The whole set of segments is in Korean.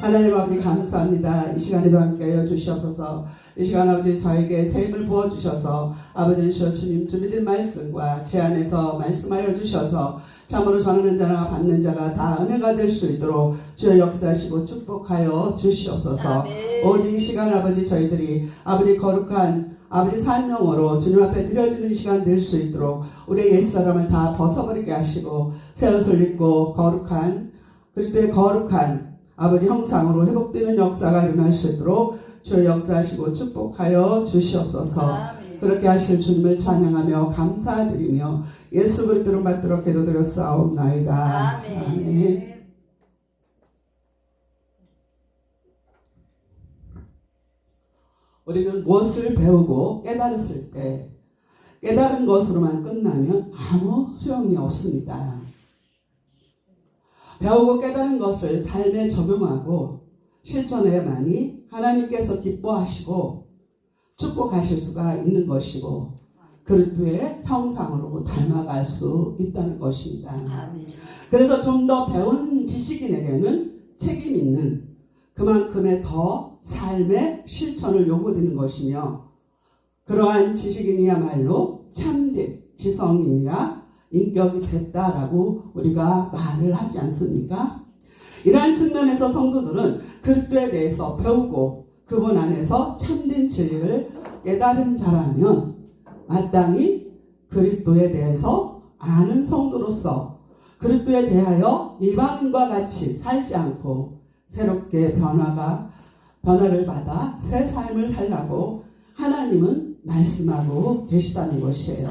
하나님 아버지 감사합니다. 이 시간에도 함께하여 주시옵소서. 이 시간 아버지 저에게 새 힘을 부어주셔서 아버지는 주님 준비된 말씀과 제 안에서 말씀하여 주셔서 참으로 전하는 자나 받는 자가 다 은혜가 될 수 있도록 주여 역사하시고 축복하여 주시옵소서. 아멘. 오직 이 시간 아버지 저희들이 아버지 거룩한 아버지 산명으로 주님 앞에 드려지는 시간 될 수 있도록 우리의 옛사람을 다 벗어버리게 하시고 새 옷을 입고 거룩한 그리스도의 거룩한 아버지 형상으로 회복되는 역사가 일어날 수 있도록 주여 역사하시고 축복하여 주시옵소서. 아멘. 그렇게 하실 주님을 찬양하며 감사드리며 예수 그리스도를 받들어 기도드렸사옵나이다. 아멘. 아멘. 우리는 무엇을 배우고 깨달았을 때 깨달은 것으로만 끝나면 아무 소용이 없습니다. 배우고 깨달은 것을 삶에 적용하고 실천해야만이 하나님께서 기뻐하시고 축복하실 수가 있는 것이고 그리스도의 형상으로 닮아갈 수 있다는 것입니다. 아멘. 그래서 좀 더 배운 지식인에게는 책임 있는 그만큼의 더 삶의 실천을 요구되는 것이며 그러한 지식인이야말로 참된 지성인이라 인격이 됐다라고 우리가 말을 하지 않습니까? 이러한 측면에서 성도들은 그리스도에 대해서 배우고 그분 안에서 참된 진리를 깨달은 자라면 마땅히 그리스도에 대해서 아는 성도로서 그리스도에 대하여 이방인과 같이 살지 않고 새롭게 변화를 받아 새 삶을 살라고 하나님은 말씀하고 계시다는 것이에요.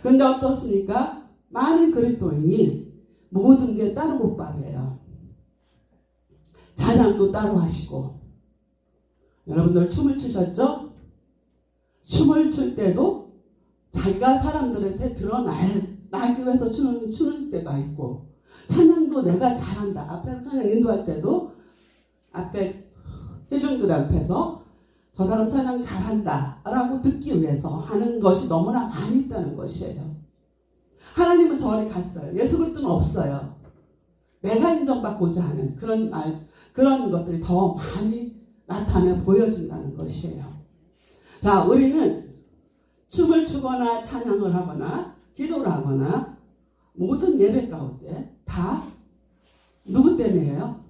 그런데 어떻습니까? 많은 그리스도인이 모든 게 따로 못밥이에요. 찬양도 따로 하시고 여러분들 춤을 추셨죠? 춤을 출 때도 자기가 사람들한테 드러나기 위해서 추는 때가 있고 찬양도 내가 잘한다. 앞에서 찬양 인도할 때도 앞에 회중들 앞에서 저 사람 찬양 잘한다 라고 듣기 위해서 하는 것이 너무나 많이 있다는 것이에요. 하나님은 저리 갔어요. 예수 그리스도는 없어요. 내가 인정받고자 하는 그런 것들이 더 많이 나타내 보여진다는 것이에요. 자, 우리는 춤을 추거나 찬양을 하거나 기도를 하거나 모든 예배 가운데 다 누구 때문이에요?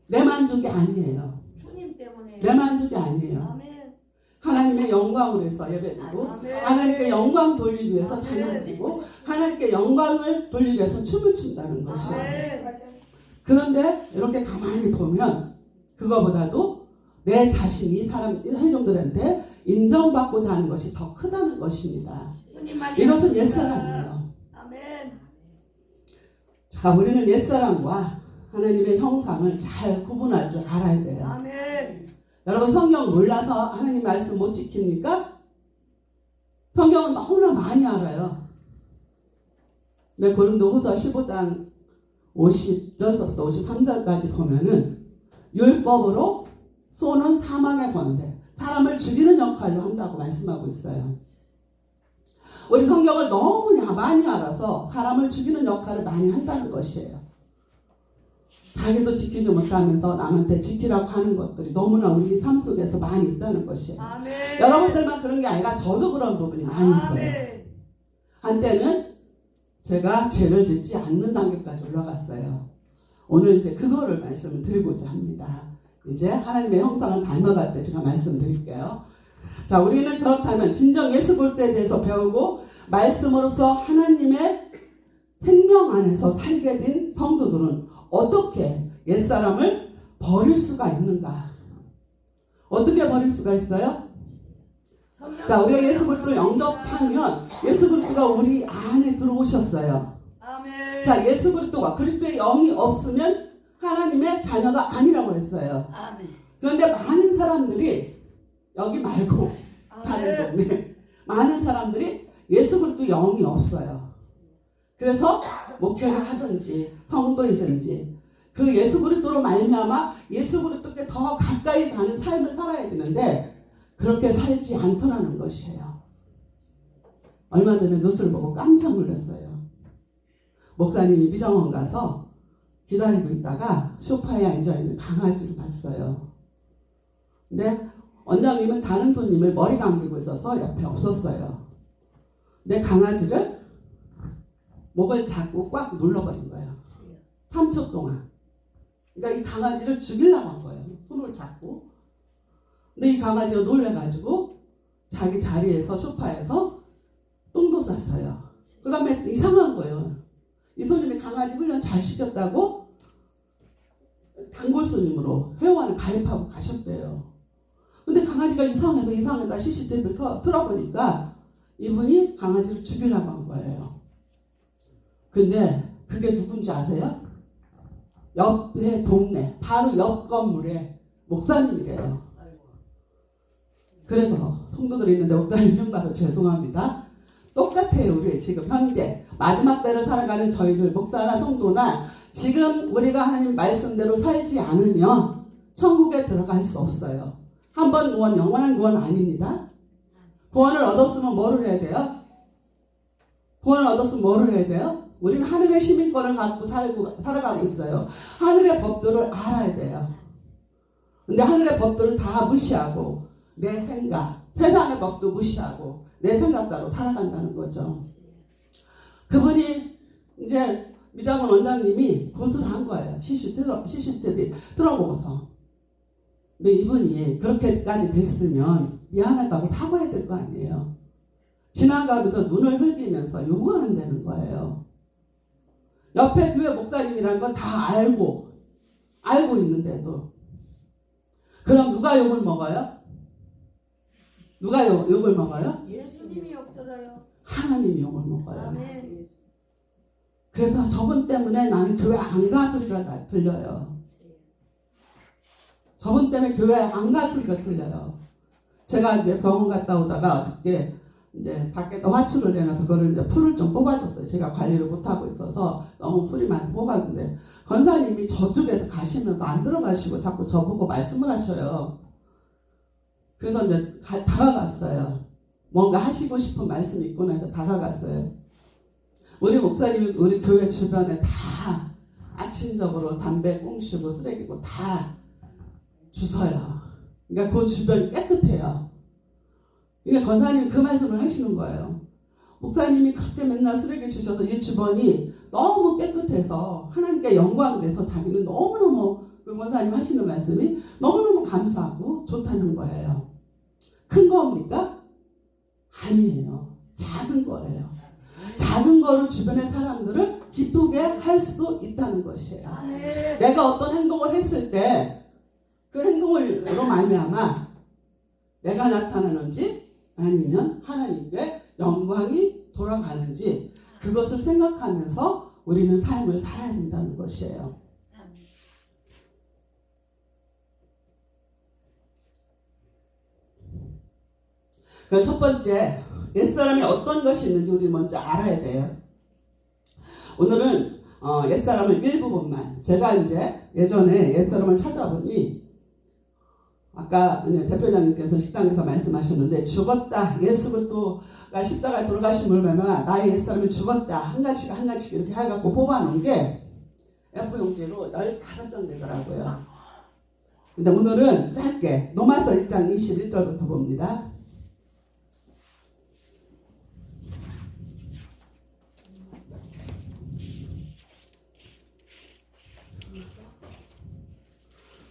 내 만족이 아니에요. 주님 때문에. 내 만족이 아니에요. 아멘. 하나님의 영광을 위해서 예배드리고 하나님께 영광 돌리기 위해서 찬양드리고 하나님께 영광을 돌리기 위해서 춤을 춘다는 것이에요. 그런데 이렇게 가만히 보면 그거보다도 내 자신이 사람 회중들한테 인정받고자 하는 것이 더 크다는 것입니다. 이것은 옛사람이에요. 아멘. 자, 우리는 옛사람과 하나님의 형상을 잘 구분할 줄 알아야 돼요. 아멘. 여러분 성경 몰라서 하나님 말씀 못 지킵니까? 성경은 너무나 많이 알아요. 네, 고린도후서 15장 50절부터 53절까지 보면은 율법으로 쏘는 사망의 권세, 사람을 죽이는 역할로 한다고 말씀하고 있어요. 우리 성경을 너무나 많이 알아서 사람을 죽이는 역할을 많이 한다는 것이에요. 자기도 지키지 못하면서 남한테 지키라고 하는 것들이 너무나 우리 삶 속에서 많이 있다는 것이에요. 아멘. 여러분들만 그런 게 아니라 저도 그런 부분이 많이 있어요. 아멘. 한때는 제가 죄를 짓지 않는 단계까지 올라갔어요. 오늘 이제 그거를 말씀을 드리고자 합니다. 이제 하나님의 형상을 닮아갈 때 제가 말씀드릴게요. 자, 우리는 그렇다면 진정 예수 그리스도에 대해서 배우고 말씀으로서 하나님의 생명 안에서 살게 된 성도들은 어떻게 옛사람을 버릴 수가 있는가? 어떻게 버릴 수가 있어요? 자, 우리가 예수 그리스도를 영접하면 예수 그리스도가 우리 안에 들어오셨어요. 아멘. 자, 예수 그리스도가 그리스도의 영이 없으면 하나님의 자녀가 아니라고 했어요. 아멘. 그런데 많은 사람들이 여기 말고 다른 동네 많은 사람들이 예수 그리스도 영이 없어요. 그래서 목회를 하든지 성도이든지 그 예수 그리스도로 말미암아 예수 그리스도께 더 가까이 가는 삶을 살아야 되는데 그렇게 살지 않더라는 것이에요. 얼마 전에 뉴스를 보고 깜짝 놀랐어요. 목사님이 미정원 가서 기다리고 있다가 소파에 앉아있는 강아지를 봤어요. 근데 원장님은 다른 손님을 머리 감기고 있어서 옆에 없었어요. 근데 강아지를 목을 잡고 꽉 눌러버린 거예요. 3초 동안. 그러니까 이 강아지를 죽이려고 한 거예요. 손을 잡고. 근데 이 강아지가 놀래가지고 자기 자리에서 소파에서 똥도 쌌어요. 그 다음에 이상한 거예요. 이 손님이 강아지 훈련 잘 시켰다고 단골 손님으로 회원을 가입하고 가셨대요. 근데 강아지가 이상하다 CCTV를 틀어보니까 이분이 강아지를 죽이려고 한 거예요. 근데 그게 누군지 아세요? 옆에 동네, 바로 옆 건물에 목사님이래요. 그래서 성도들이 있는데 목사님 흉봐서 죄송합니다. 똑같아요. 우리 지금 현재 마지막 때를 살아가는 저희들 목사나 성도나 지금 우리가 하나님 말씀대로 살지 않으면 천국에 들어갈 수 없어요. 한 번 구원, 영원한 구원 아닙니다. 구원을 얻었으면 뭐를 해야 돼요? 구원을 얻었으면 뭐를 해야 돼요? 우리는 하늘의 시민권을 갖고 살아가고 있어요. 하늘의 법들을 알아야 돼요. 근데 하늘의 법들을 다 무시하고 내 생각, 세상의 법도 무시하고 내 생각대로 살아간다는 거죠. 그분이 이제 미장원 원장님이 고소를 한 거예요. CCTV 틀어보고서. 근데 이분이 그렇게까지 됐으면 미안하다고 사과해야 될 거 아니에요. 지나가면서 눈을 흘리면서 욕을 한다는 거예요. 옆에 교회 목사님이라는 건 다 알고 있는데도. 그럼 누가 욕을 먹어요? 누가 욕을 먹어요? 예수님이 욕 들어요. 하나님이 욕을 먹어요. 아멘. 그래서 저분 때문에 나는 교회 안 가 소리가 들려요. 저분 때문에 교회 안 가 소리가 들려요. 제가 이제 병원 갔다 오다가 어저께 이제 밖에다 화출을 내놔서 그거를 이제 풀을 좀 뽑아줬어요. 제가 관리를 못하고 있어서 너무 풀이 많이 뽑았는데 권사님이 저쪽에서 가시면서 안 들어가시고 자꾸 저보고 말씀을 하셔요. 그래서 이제 다가갔어요. 뭔가 하시고 싶은 말씀이 있구나 해서 다가갔어요. 우리 목사님이 우리 교회 주변에 다 아침적으로 담배 꽁시고 쓰레기고 다 주워요. 그러니까 그 주변이 깨끗해요. 이게 권사님이 그 말씀을 하시는 거예요. 목사님이 그렇게 맨날 쓰레기 주셔서 이 주변이 너무 깨끗해서 하나님께 영광을 내서 자기는 너무너무 그 권사님 하시는 말씀이 너무너무 감사하고 좋다는 거예요. 큰 겁니까? 아니에요. 작은 거예요. 작은 거로 주변의 사람들을 기쁘게 할 수 있다는 것이에요. 네. 내가 어떤 행동을 했을 때 그 행동으로 말미암아 내가 나타나는지 아니면 하나님께 영광이 돌아가는지 그것을 생각하면서 우리는 삶을 살아야 된다는 것이에요. 그럼 첫 번째, 옛사람이 어떤 것이 있는지 우리 먼저 알아야 돼요. 오늘은 옛사람을 일부분만, 제가 이제 예전에 옛사람을 찾아보니 아까 대표장님께서 식당에서 말씀하셨는데 죽었다. 예수 그리스도가 십자가에 돌아가신 물매만 나의 옛사람이 죽었다. 한 가지씩 이렇게 해갖고 뽑아놓은 게 A4용지로 15장 되더라고요. 근데 오늘은 짧게 로마서 1장 21절부터 봅니다.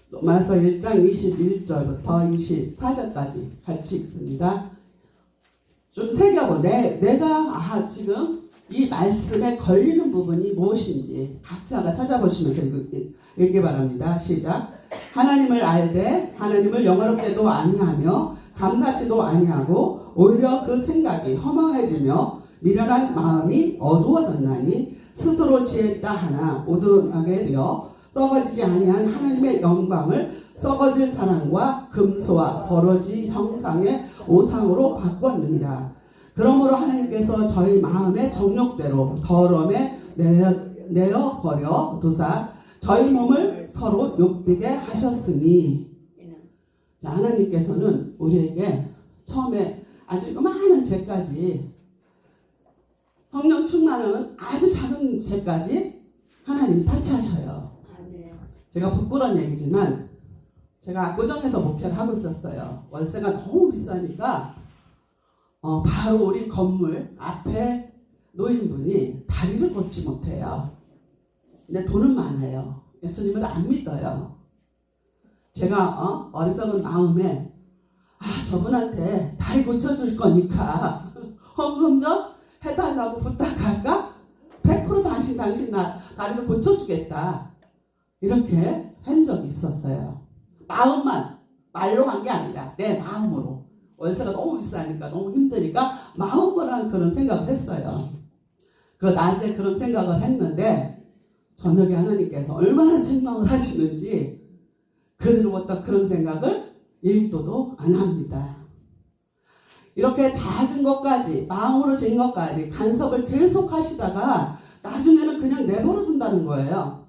로마서 1장 21절부터 24절까지 같이 읽습니다. 좀 새겨보. 내가 지금 이 말씀에 걸리는 부분이 무엇인지 각자가 찾아보시면서 읽기 바랍니다. 시작. 하나님을 알되 하나님을 영화롭게도 아니하며 감사치도 아니하고 오히려 그 생각이 허망해지며 미련한 마음이 어두워졌나니 스스로 지었다 하나 오둔하게 되어 썩어지지 아니한 하나님의 영광을 썩어질 사랑과 금소와 버러지 형상의 오상으로 바꿨느니라. 그러므로 하나님께서 저희 마음의 정욕대로 더러움에 내어버려 두사 저희 몸을 서로 욕되게 하셨으니. 자, 하나님께서는 우리에게 처음에 아주 요만한 죄까지, 성령 충만은 아주 작은 죄까지 하나님이 타치하셔요. 제가 부끄러운 얘기지만 제가 압구정에서 목회를 하고 있었어요. 월세가 너무 비싸니까 바로 우리 건물 앞에 노인분이 다리를 걷지 못해요. 근데 돈은 많아요. 예수님을 안 믿어요. 제가 어리석은 마음에 저분한테 다리 고쳐줄 거니까 헌금 좀 해달라고 부탁할까? 100% 당신 다리를 고쳐주겠다. 이렇게 한 적이 있었어요. 마음만, 말로 한 게 아니라 내 마음으로. 월세가 너무 비싸니까 너무 힘드니까 마음으로 그런 생각을 했어요. 그 낮에 그런 생각을 했는데 저녁에 하나님께서 얼마나 책망을 하시는지 그들부터 그런 생각을 1도도 안 합니다. 이렇게 작은 것까지, 마음으로 진 것까지 간섭을 계속 하시다가 나중에는 그냥 내버려 둔다는 거예요.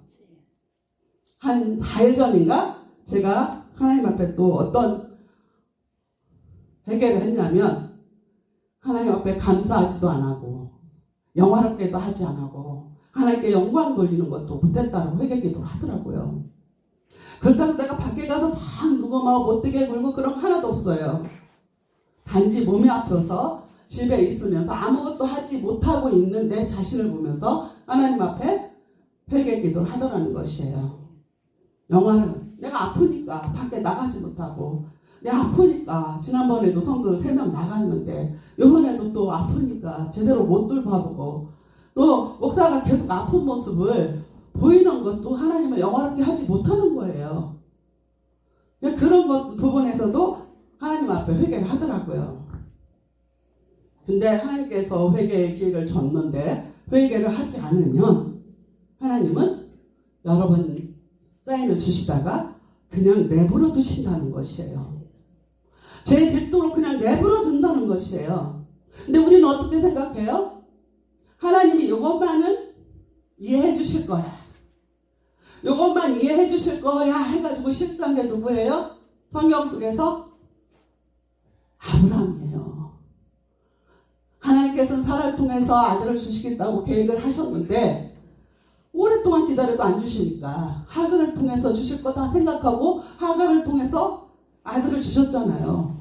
한 4일 전인가 제가 하나님 앞에 또 어떤 회개를 했냐면 하나님 앞에 감사하지도 안 하고 영화롭게도 하지 안 하고 하나님께 영광 돌리는 것도 못했다고 회개 기도를 하더라고요. 그렇다고 내가 밖에 가서 막 누구 막 못되게 굴고 그런 거 하나도 없어요. 단지 몸이 아파서 집에 있으면서 아무것도 하지 못하고 있는 내 자신을 보면서 하나님 앞에 회개 기도를 하더라는 것이에요. 영화는 내가 아프니까 밖에 나가지 못하고 내가 아프니까 지난번에도 성도 3명 나갔는데 이번에도 또 아프니까 제대로 못 돌봐보고 또 목사가 계속 아픈 모습을 보이는 것도 하나님을 영화롭게 하지 못하는 거예요. 그런 것 부분에서도 하나님 앞에 회개를 하더라고요. 근데 하나님께서 회개의 기회를 줬는데 회개를 하지 않으면 하나님은 여러 번 사인을 주시다가 그냥 내버려 두신다는 것이에요. 제 질도로 그냥 내버려 둔다는 것이에요. 근데 우리는 어떻게 생각해요? 하나님이 이것만은 이해해 주실 거야. 이것만 이해해 주실 거야 해가지고 실수한 게 누구예요? 성경 속에서 아브라함이에요. 하나님께서는 사라를 통해서 아들을 주시겠다고 계획을 하셨는데 오랫동안 기다려도 안 주시니까 하갈을 통해서 주실 거다 생각하고 하갈을 통해서 아들을 주셨잖아요.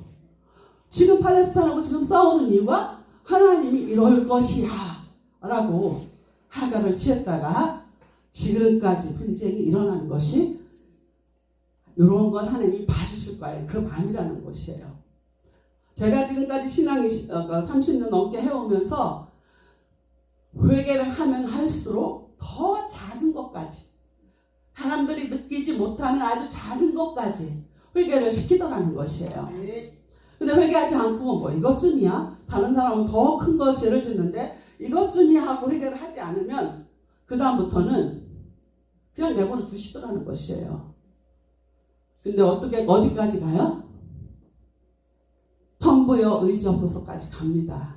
지금 팔레스타인하고 지금 싸우는 이유가 하나님이 이럴 것이야 라고 하가를 취했다가 지금까지 분쟁이 일어나는 것이 이런 건 하나님이 봐주실 거예요. 그 마음이라는 것이에요. 제가 지금까지 신앙이 30년 넘게 해오면서 회개를 하면 할수록 더 작은 것까지 사람들이 느끼지 못하는 아주 작은 것까지 회개를 시키더라는 것이에요. 근데 회개하지 않고 뭐 이것쯤이야? 다른 사람은 더 큰 거 죄를 짓는데 이것쯤이야 하고 회개를 하지 않으면 그 다음부터는 그냥 내버려 두시더라는 것이에요. 근데 어디까지 가요? 천부여 의지 없어서까지 갑니다.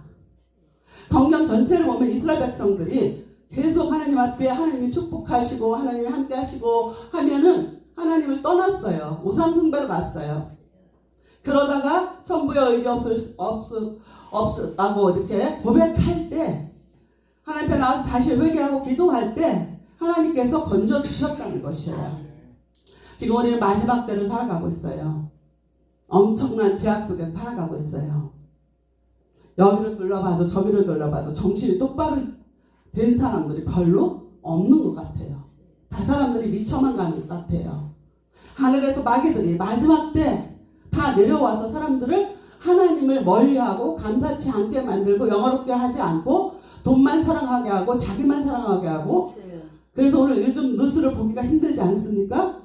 성경 전체를 보면 이스라엘 백성들이 계속 하나님 앞에 하나님이 축복하시고 하나님이 함께 하시고 하면은 하나님을 떠났어요. 우상 숭배로 갔어요. 그러다가 천부여 의지 없었다고 이렇게 고백할 때 하나님 앞에 나와서 다시 회개하고 기도할 때 하나님께서 건져주셨다는 것이에요. 지금 우리는 마지막 때를 살아가고 있어요. 엄청난 제약 속에 살아가고 있어요. 여기를 둘러봐도 저기를 둘러봐도 정신이 똑바로 된 사람들이 별로 없는 것 같아요. 다 사람들이 미쳐만 가는 것 같아요. 하늘에서 마귀들이 마지막 때 다 내려와서 사람들을 하나님을 멀리하고 감사치 않게 만들고 영화롭게 하지 않고 돈만 사랑하게 하고 자기만 사랑하게 하고 그래서 오늘 요즘 뉴스를 보기가 힘들지 않습니까?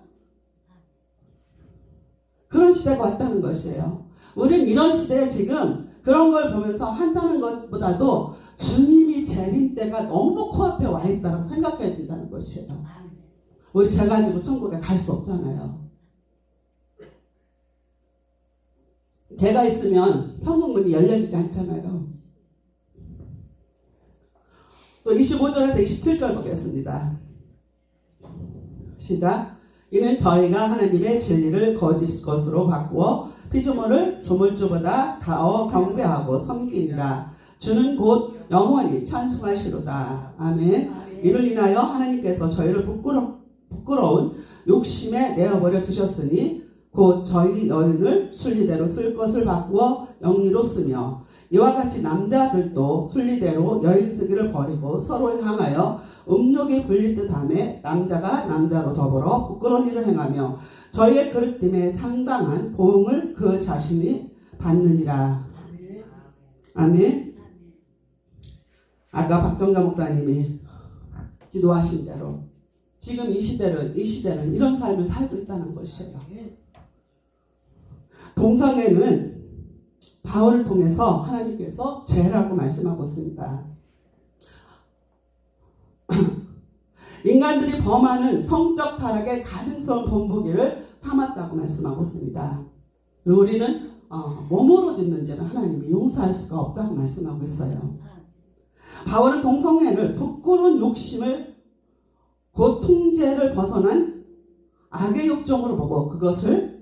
그런 시대가 왔다는 것이에요. 우리는 이런 시대에 지금 그런 걸 보면서 한다는 것보다도 주님이 재림 때가 너무 코앞에 와 있다고 생각해야 된다는 것이에요. 우리 죄 가지고 천국에 갈 수 없잖아요. 죄가 있으면 천국 문이 열려지지 않잖아요. 또 25절에서 27절 보겠습니다. 시작. 이는 저희가 하나님의 진리를 거짓 것으로 바꾸어 피조물을 조물주보다 다어 경배하고 섬기니라. 주는 곧 영원히 찬송하시로다. 아멘. 이를 인하여 하나님께서 저희를 부끄러운 욕심에 내어버려 두셨으니 곧 저희 여인을 순리대로 쓸 것을 바꾸어 영리로 쓰며 이와 같이 남자들도 순리대로 여인 쓰기를 버리고 서로를 향하여 음욕이 불릴 듯하며 남자가 남자로 더불어 부끄러운 일을 행하며 저희의 그릇됨에 상당한 보응을 그 자신이 받느니라. 아멘. 아까 박정자 목사님이 기도하신 대로 지금 이 시대는 이런 삶을 살고 있다는 것이에요. 동성애는 바울을 통해서 하나님께서 죄라고 말씀하고 있습니다. 인간들이 범하는 성적 타락의 가증스러운 본보기를 삼았다고 말씀하고 있습니다. 그리고 우리는 몸으로 짓는 죄는 하나님이 용서할 수가 없다고 말씀하고 있어요. 바울은 동성애를 부끄러운 욕심을 곧 통제를 벗어난 악의 욕정으로 보고 그것을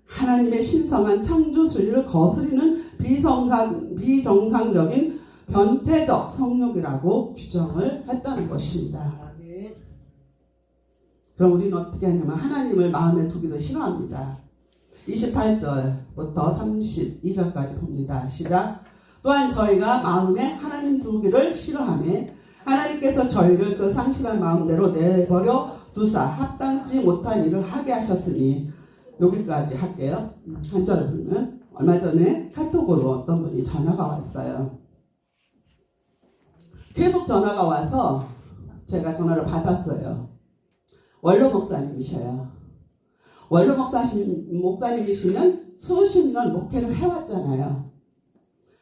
하나님의 신성한 창조 순리를 거스리는 비정상적인 변태적 성욕이라고 규정을 했다는 것입니다. 그럼 우리는 어떻게 하냐면 하나님을 마음에 두기도 싫어합니다. 28절부터 32절까지 봅니다. 시작. 또한 저희가 마음에 하나님 두기를 싫어하며 하나님께서 저희를 그 상실한 마음대로 내버려 두사 합당치 못한 일을 하게 하셨으니 여기까지 할게요. 한 절을 보면 얼마 전에 카톡으로 어떤 분이 전화가 왔어요. 계속 전화가 와서 제가 전화를 받았어요. 원로 목사님이셔요. 원로 목사님이시면 수십 년 목회를 해왔잖아요.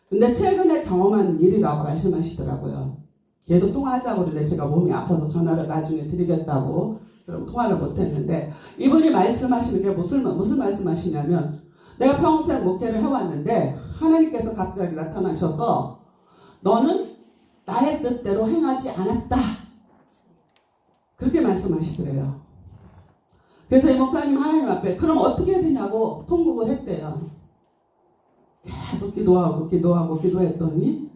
근데 최근에 경험한 일이라고 말씀하시더라고요. 계속 통화하자고 그러는데 제가 몸이 아파서 전화를 나중에 드리겠다고 그리고 통화를 못했는데 이분이 말씀하시는 게 무슨 말씀하시냐면 내가 평생 목회를 해왔는데 하나님께서 갑자기 나타나셔서 너는 나의 뜻대로 행하지 않았다. 그렇게 말씀하시더래요. 그래서 이 목사님 하나님 앞에 그럼 어떻게 해야 되냐고 통곡을 했대요. 계속 기도했더니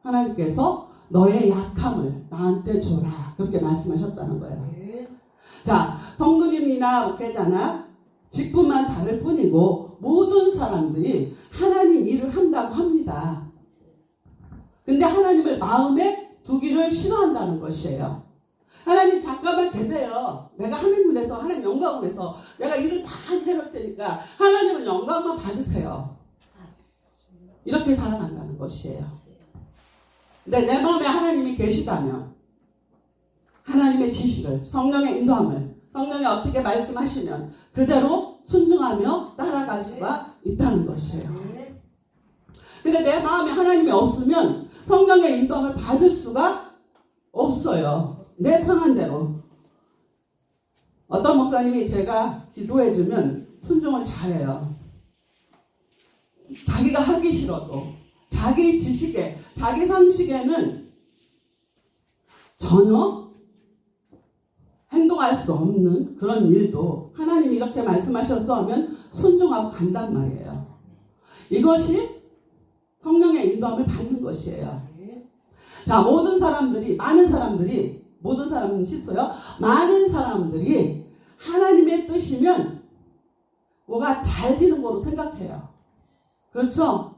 하나님께서 너의 약함을 나한테 줘라. 그렇게 말씀하셨다는 거예요. 자, 성도님이나 목회자나 직분만 다를 뿐이고 모든 사람들이 하나님 일을 한다고 합니다. 근데 하나님을 마음에 두기를 싫어한다는 것이에요. 하나님 잠깐만 계세요. 내가 하나님 위해서, 하나님 영광을 위해서 내가 일을 다 해놓을 테니까 하나님은 영광만 받으세요. 이렇게 살아간다는 것이에요. 근데 내 마음에 하나님이 계시다면 하나님의 지시를, 성령의 인도함을, 성령이 어떻게 말씀하시면 그대로 순종하며 따라갈 수가 있다는 것이에요. 근데 내 마음에 하나님이 없으면 성령의 인도함을 받을 수가 없어요. 내 편한 대로. 어떤 목사님이 제가 기도해주면 순종을 잘해요. 자기가 하기 싫어도 자기 지식에, 자기 상식에는 전혀 행동할 수 없는 그런 일도 하나님이 이렇게 말씀하셔서 하면 순종하고 간단 말이에요. 이것이 성령의 인도함을 받는 것이에요. 자, 모든 사람은 실수요. 많은 사람들이 하나님의 뜻이면 뭐가 잘 되는 거로 생각해요. 그렇죠?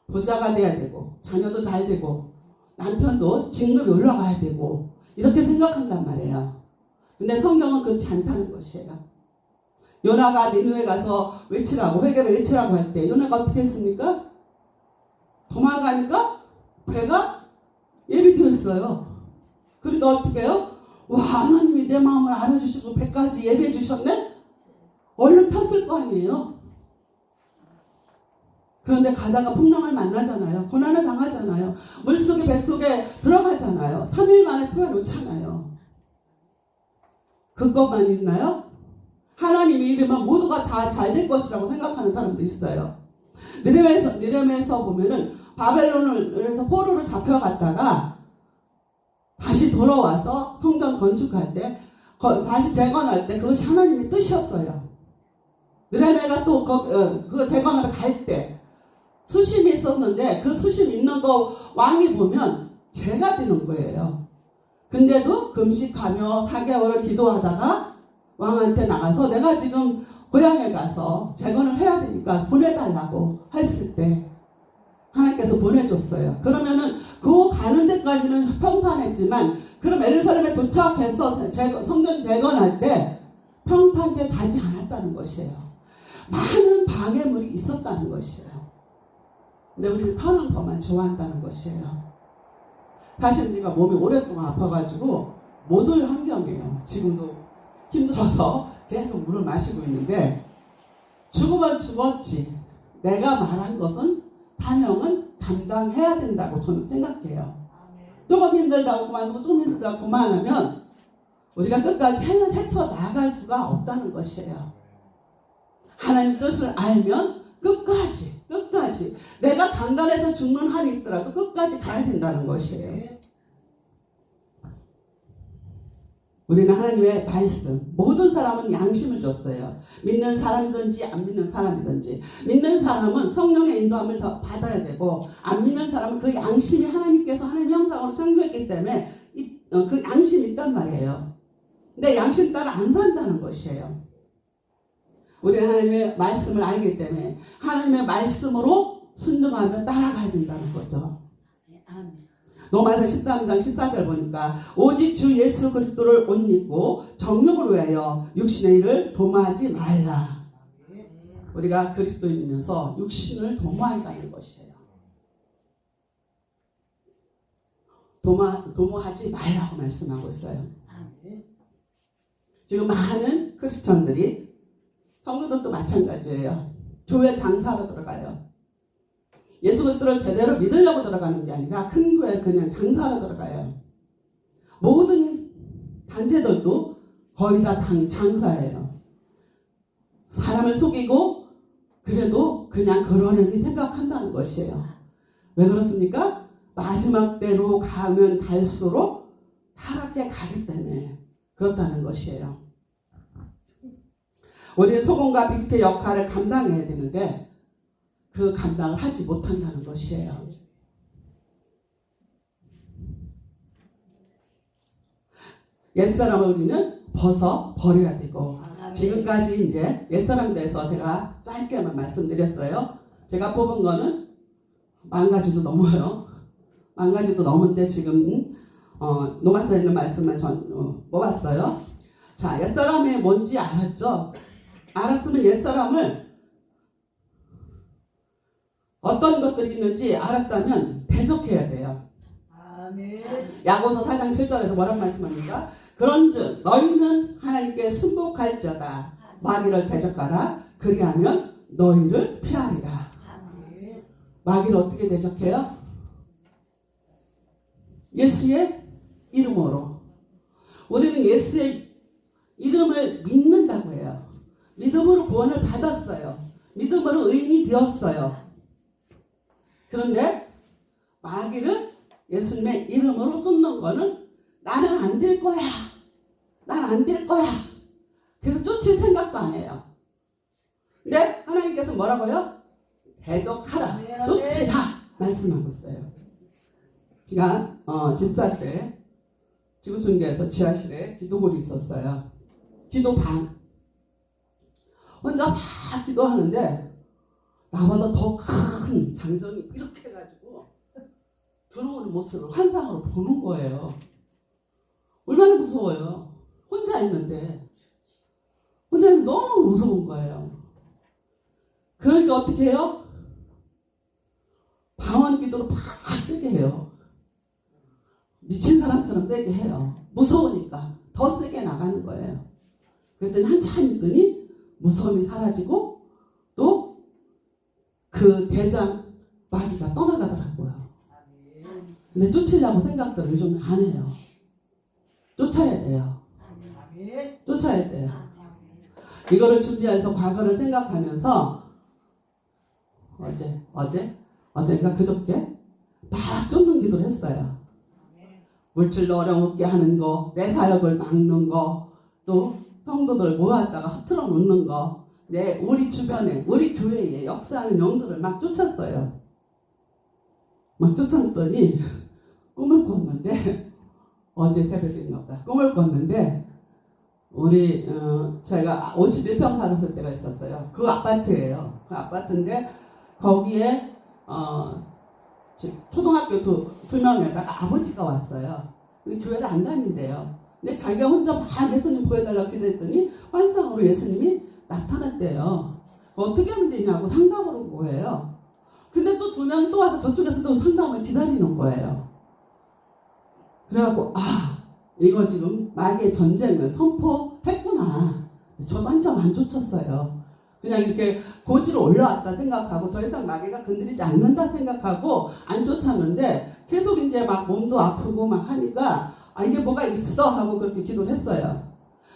부자가 돼야 되고, 자녀도 잘 되고, 남편도 직급이 올라가야 되고, 이렇게 생각한단 말이에요. 근데 성경은 그렇지 않다는 것이에요. 요나가 니느웨 가서 외치라고, 회개를 외치라고 할 때 요나가 어떻게 했습니까? 도망가니까 배가 예비되어 있어요. 그러니까 어떻게 해요? 와, 하나님이 내 마음을 알아주시고 배까지 예비해 주셨네? 얼른 탔을 거 아니에요. 그런데 가다가 풍랑을 만나잖아요. 고난을 당하잖아요. 물속에 뱃속에 들어가잖아요. 3일 만에 토해놓잖아요. 그것만 있나요? 하나님이 이르면 모두가 다 잘 될 것이라고 생각하는 사람도 있어요. 느헤미야에서 보면은 바벨론에서 포로로 잡혀갔다가 다시 돌아와서 성전 건축할 때, 다시 재건할 때 그것이 하나님의 뜻이었어요. 느헤미야가 또 그거 재건하러 갈 때 수심이 있었는데 그 수심 있는 거 왕이 보면 죄가 되는 거예요. 근데도 금식하며 4개월을 기도하다가 왕한테 나가서 내가 지금 고향에 가서 재건을 해야 되니까 보내달라고 했을 때 하나님께서 보내줬어요. 그러면은 그 가는 데까지는 평탄했지만 그럼 예루살렘에 도착해서 성전 재건할 때 평탄하게 가지 않았다는 것이에요. 많은 방해물이 있었다는 것이에요. 근데 우리는 편한 것만 좋아한다는 것이에요. 사실 제가 몸이 오랫동안 아파가지고 못 올 환경이에요. 지금도 힘들어서 계속 물을 마시고 있는데 죽으면 죽었지. 내가 말한 것은 단영은 감당해야 된다고 저는 생각해요. 조금 힘들다고 그만두고 조금 힘들다고 그만하면 우리가 끝까지 헤쳐 나갈 수가 없다는 것이에요. 하나님 뜻을 알면 끝까지 내가 단단해서 죽는 한이 있더라도 끝까지 가야 된다는 것이에요. 우리는 하나님의 말씀, 모든 사람은 양심을 줬어요. 믿는 사람이든지 안 믿는 사람이든지. 믿는 사람은 성령의 인도함을 더 받아야 되고, 안 믿는 사람은 그 양심이 하나님께서 하나님 형상으로 창조했기 때문에 그 양심이 있단 말이에요. 근데 양심 따라 안 산다는 것이에요. 우리는 하나님의 말씀을 알기 때문에 하나님의 말씀으로 순종하며 따라가야 된다는 거죠. 로마서 13장 14절 보니까 오직 주 예수 그리스도를 옷 입고 정욕을 위하여 육신의 일을 도모하지 말라. 우리가 그리스도인이면서 육신을 도모한다는 것이에요. 도모하지 말라고 말씀하고 있어요. 지금 많은 크리스천들이, 성도들도 마찬가지예요. 교회 장사로 들어가요. 예수 그리스도를 제대로 믿으려고 들어가는 게 아니라 큰 교회 그냥 장사로 들어가요. 모든 단체들도 거의 다 장사예요. 사람을 속이고 그래도 그냥 그러려니 생각한다는 것이에요. 왜 그렇습니까? 마지막 때로 가면 갈수록 타락해 가기 때문에 그렇다는 것이에요. 우리는 소금과 빛의 역할을 감당해야 되는데 그 감당을 하지 못한다는 것이에요. 옛사람을 우리는 버려야 되고 지금까지 이제 옛사람에 대해서 제가 짧게만 말씀드렸어요. 제가 뽑은 거는 10,000가지도 넘어요. 10,000가지도 넘은데 지금 노마서에 있는 말씀만 뽑았어요. 자, 옛사람이 뭔지 알았죠? 알았으면 옛사람을 어떤 것들이 있는지 알았다면 대적해야 돼요. 아멘. 야고보서 4장 7절에서 뭐라고 말씀합니까? 그런즉 너희는 하나님께 순복할지어다. 마귀를 대적하라. 그리하면 너희를 피하리라. 아멘. 마귀를 어떻게 대적해요? 예수의 이름으로. 우리는 예수의 이름을 믿는다고 해요. 믿음으로 구원을 받았어요. 믿음으로 의인이 되었어요. 그런데 마귀를 예수님의 이름으로 쫓는 거는 나는 안 될 거야. 난 안 될 거야. 그래서 쫓을 생각도 안 해요. 근데 하나님께서 뭐라고요? 대적하라. 쫓으라. 말씀하고 있어요. 제가 집사 때 지구촌교에서 지하실에 기도골이 있었어요. 기도방. 혼자 막 기도하는데 나보다 더 큰 장정이 이렇게 해가지고 들어오는 모습을 환상으로 보는 거예요. 얼마나 무서워요. 혼자 있는데 너무 무서운 거예요. 그럴 때 어떻게 해요? 방언 기도로 팍 세게 해요. 미친 사람처럼 세게 해요. 무서우니까 더 세게 나가는 거예요. 그랬더니 한참 있더니 무서움이 사라지고 또 그 대장 마귀가 떠나가더라고요. 근데 쫓으려고 생각들을 요즘 안 해요. 쫓아야 돼요. 쫓아야 돼요. 이거를 준비해서 과거를 생각하면서 어제인가 그저께 막 쫓는 기도를 했어요. 물질로 어려움없게 하는 거, 내 사역을 막는 거, 또 성도들 모았다가 흐트러 놓는 거, 우리 주변에, 우리 교회에 역사하는 영들을 막 쫓았어요. 막 쫓았더니 꿈을 꿨는데 어제 새벽인가 보다. 꿈을 꿨는데 우리 제가 51평 살았을 때가 있었어요. 그 아파트예요. 그 아파트인데 거기에 초등학교 두 명에다가 아버지가 왔어요. 근데 교회를 안 다닌대요. 근데 자기가 혼자 막 예수님 보여달라고 기도했더니 환상으로 예수님이 나타났대요. 어떻게 하면 되냐고 상담을 온 거예요. 근데 또 2명이 또 와서 저쪽에서 또 상담을 기다리는 거예요. 그래갖고 이거 지금 마귀의 전쟁을 선포했구나. 저도 한참 안 쫓았어요. 그냥 이렇게 고지로 올라왔다 생각하고 더 이상 마귀가 건드리지 않는다 생각하고 안 쫓았는데 계속 이제 막 몸도 아프고 막 하니까 이게 뭐가 있어 하고 그렇게 기도를 했어요.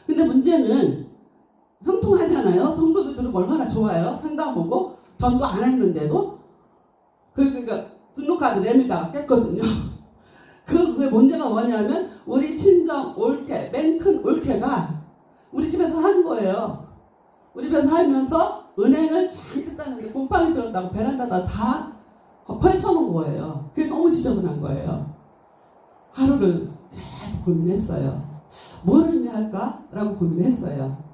근데 문제는 형통하잖아요. 성도들 들으면 얼마나 좋아요. 상담 보고 전도 안 했는데도 그러니까 등록카드 내밀다가 깼거든요. 그게 문제가 뭐냐면 우리 친정 올케, 맨 큰 올케가 우리 집에서 하는 거예요. 우리 집에서 살면서 은행을 잔뜩 따는데 곰팡이 들었다고 베란다다 다 펼쳐놓은 거예요. 그게 너무 지저분한 거예요. 하루를 계속 고민했어요. 뭘 의미할까? 라고 고민했어요.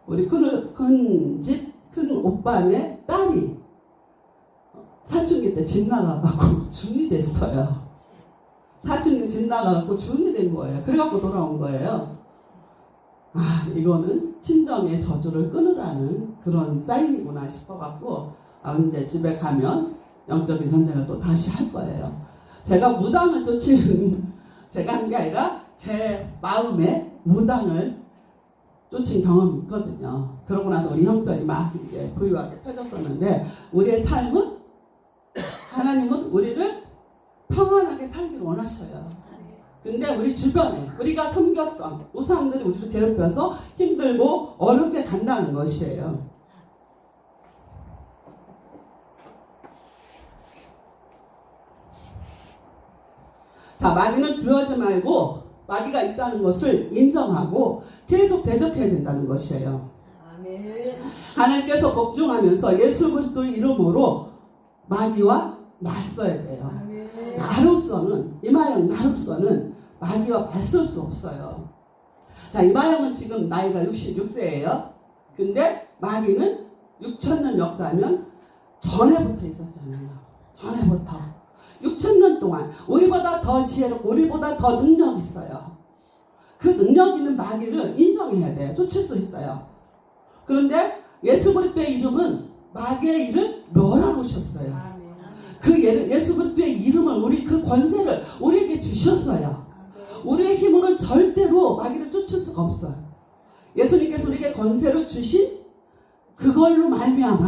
우리 큰 오빠네 딸이 사춘기 때 집 나가갖고 중이 됐어요. 사춘기 집 나가갖고 중이 된 거예요. 그래갖고 돌아온 거예요. 이거는 친정의 저주를 끊으라는 그런 사인이구나 싶어갖고 이제 집에 가면 영적인 전쟁을 또 다시 할 거예요. 제가 무당을 쫓는 제가 한 게 아니라 제 마음에 무당을 쫓은 경험이 있거든요. 그러고 나서 우리 형편이 막 이제 부유하게 펴졌었는데 우리의 삶은 하나님은 우리를 평안하게 살기를 원하셔요. 근데 우리 주변에 우리가 섬겼던 우상들이 우리를 괴롭혀서 힘들고 어렵게 간다는 것이에요. 자, 마귀는 두려워하지 말고 마귀가 있다는 것을 인정하고 계속 대적해야 된다는 것이에요. 아멘. 하나님께서 복종하면서 예수 그리스도의 이름으로 마귀와 맞서야 돼요. 아멘. 나로서는 이마영 마귀와 맞설 수 없어요. 자, 이마영은 지금 나이가 66세예요. 근데 마귀는 6,000년 역사하면 전에부터 있었잖아요. 전에부터. 6,000년 동안 우리보다 더 지혜롭고 우리보다 더 능력 있어요. 그 능력 있는 마귀를 인정해야 돼요. 쫓을 수 있어요. 그런데 예수 그리스도의 이름은 마귀의 일을 멸하셨어요. 아멘. 그 예수 그리스도의 이름을 우리 그 권세를 우리에게 주셨어요. 우리의 힘으로는 절대로 마귀를 쫓을 수가 없어요. 예수님께서 우리에게 권세를 주신 그걸로 말미암아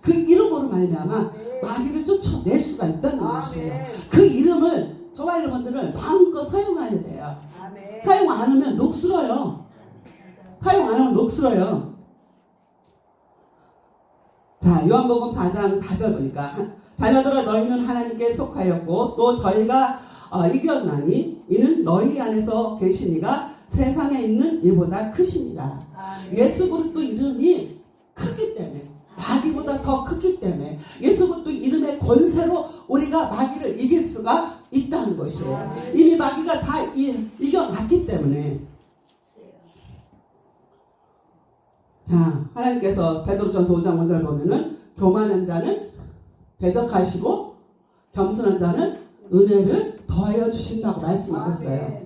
그 이름으로 말미암아 마귀를 쫓아낼 수가 있다는 것이에요. 그 이름을 저와 여러분들은 마음껏 사용해야 돼요. 아멘. 사용 안 하면 녹슬어요. 사용 안 하면 녹슬어요. 자, 요한복음 4장 4절 보니까 자녀들아 너희는 하나님께 속하였고 또 저희가 이겼나니 이는 너희 안에서 계시니가 세상에 있는 이보다 크십니다. 아멘. 예수 그리스도 이름이 크기 때문에 마귀보다 더 크기 때문에 예수 그리스도 이름의 권세로 우리가 마귀를 이길 수가 있다는 것이에요. 아멘. 이미 마귀가 다 이겨놨기 때문에. 자, 하나님께서 베드로전서 5장 5절 보면은 교만한 자는 대적하시고 겸손한 자는 은혜를 더하여 주신다고 말씀하셨어요. 아멘.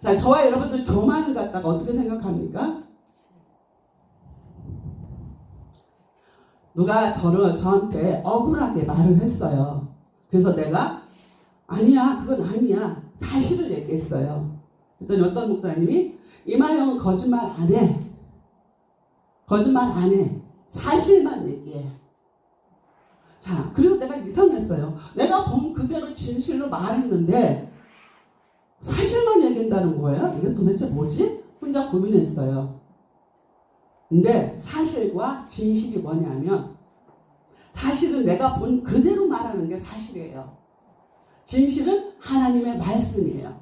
자, 저와 여러분들 교만을 갖다가 어떻게 생각합니까? 누가 저한테 억울하게 말을 했어요. 그래서 내가 아니야, 그건 아니야, 사실을 얘기했어요. 그랬더니 어떤 목사님이 이마영은 거짓말 안 해. 거짓말 안 해. 사실만 얘기해. 자, 그리고 내가 이상했어요. 내가 본 그대로 진실로 말했는데 사실만 얘기한다는 거예요? 이게 도대체 뭐지? 혼자 고민했어요. 근데 사실과 진실이 뭐냐면 사실은 내가 본 그대로 말하는 게 사실이에요. 진실은 하나님의 말씀이에요.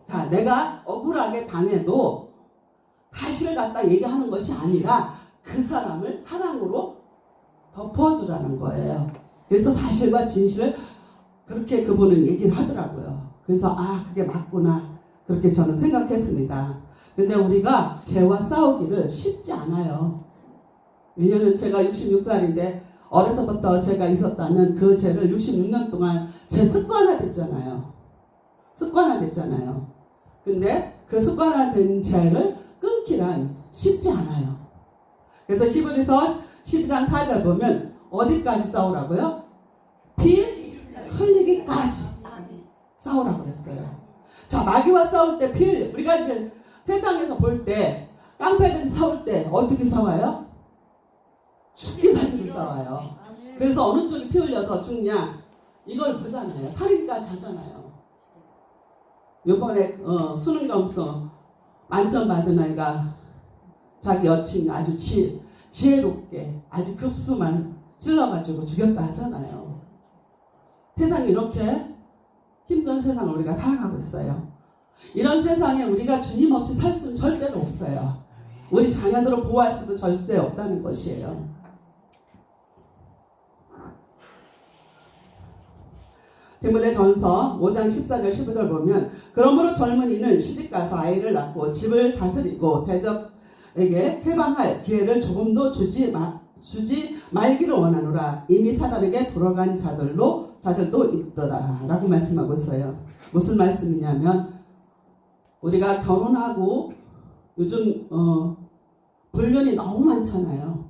자, 내가 억울하게 당해도 사실을 갖다 얘기하는 것이 아니라 그 사람을 사랑으로 덮어주라는 거예요. 그래서 사실과 진실을 그렇게 그분은 얘기를 하더라고요. 그래서 그게 맞구나 그렇게 저는 생각했습니다. 근데 우리가 죄와 싸우기를 쉽지 않아요. 왜냐하면 제가 66살인데 어려서부터 죄가 있었다면 그 죄를 66년 동안 제 습관화됐잖아요. 습관화됐잖아요. 근데 그 습관화된 죄를 끊기란 쉽지 않아요. 그래서 히브리서 12장 4절 보면 어디까지 싸우라고요? 피 흘리기까지 싸우라고 그랬어요. 자, 마귀와 싸울 때 우리가 이제 세상에서 볼 때 깡패들이 싸울 때 어떻게 싸워요? 죽기 살기로 싸워요. 그래서 어느 쪽이 피 흘려서 죽냐 이걸 보잖아요. 살인까지 하잖아요. 요번에 수능 점수 만점 받은 아이가 자기 여친 아주 지혜롭게 아주 급수만 찔러가지고 죽였다 하잖아요. 세상이 이렇게 힘든 세상을 우리가 살아가고 있어요. 이런 세상에 우리가 주님 없이 살 수는 절대로 없어요. 우리 자녀들을 보호할 수도 절대 없다는 것이에요. 디모데전서 5장 14절 15절 보면 그러므로 젊은이는 시집가서 아이를 낳고 집을 다스리고 대적에게 해방할 기회를 조금도 주지 말기를 원하노라. 이미 사단에게 돌아간 자들도 있더라 라고 말씀하고 있어요. 무슨 말씀이냐면 우리가 결혼하고 요즘 불륜이 너무 많잖아요.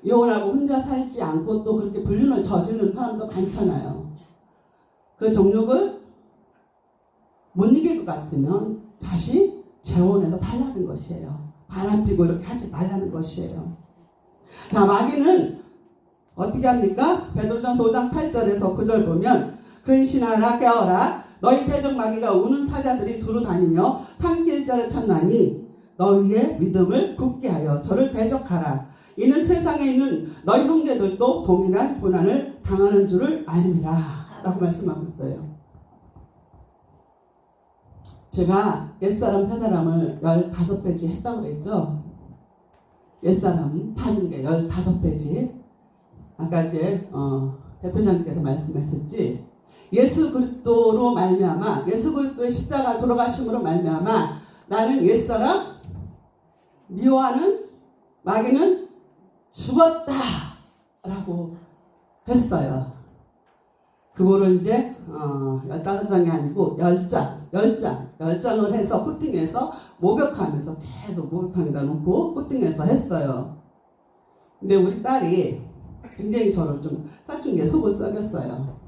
이혼하고 혼자 살지 않고 또 그렇게 불륜을 저지르는 사람도 많잖아요. 그 정욕을 못 이길 것 같으면 다시 재혼해서 달라는 것이에요. 바람 피고 이렇게 하지 말라는 것이에요. 자, 마귀는 어떻게 합니까? 베드로전서 5장 8절에서 9절 보면 근신하라 깨어라 너희 대적 마귀가 우는 사자들이 두루 다니며 산길자를 찾나니 너희의 믿음을 굳게 하여 저를 대적하라. 이는 세상에 있는 너희 형제들도 동일한 고난을 당하는 줄을 아니라 라고 말씀하고 있어요. 제가 옛사람 새사람을 15배지 했다고 그랬죠. 옛사람 찾은 게 15배지. 아까 이제 대표장님께서 말씀하셨지. 예수 그리스도로 말미암아 예수 그리스도의 십자가 돌아가심으로 말미암아 나는 옛사람 미워하는 마귀는 죽었다 라고 했어요. 그거를 이제 15장이 아니고 10장을 해서 코팅해서 목욕하면서 계속 목욕탕에다 놓고 코팅해서 했어요. 근데 우리 딸이 굉장히 저를 좀 사춘기에 속을 썩였어요.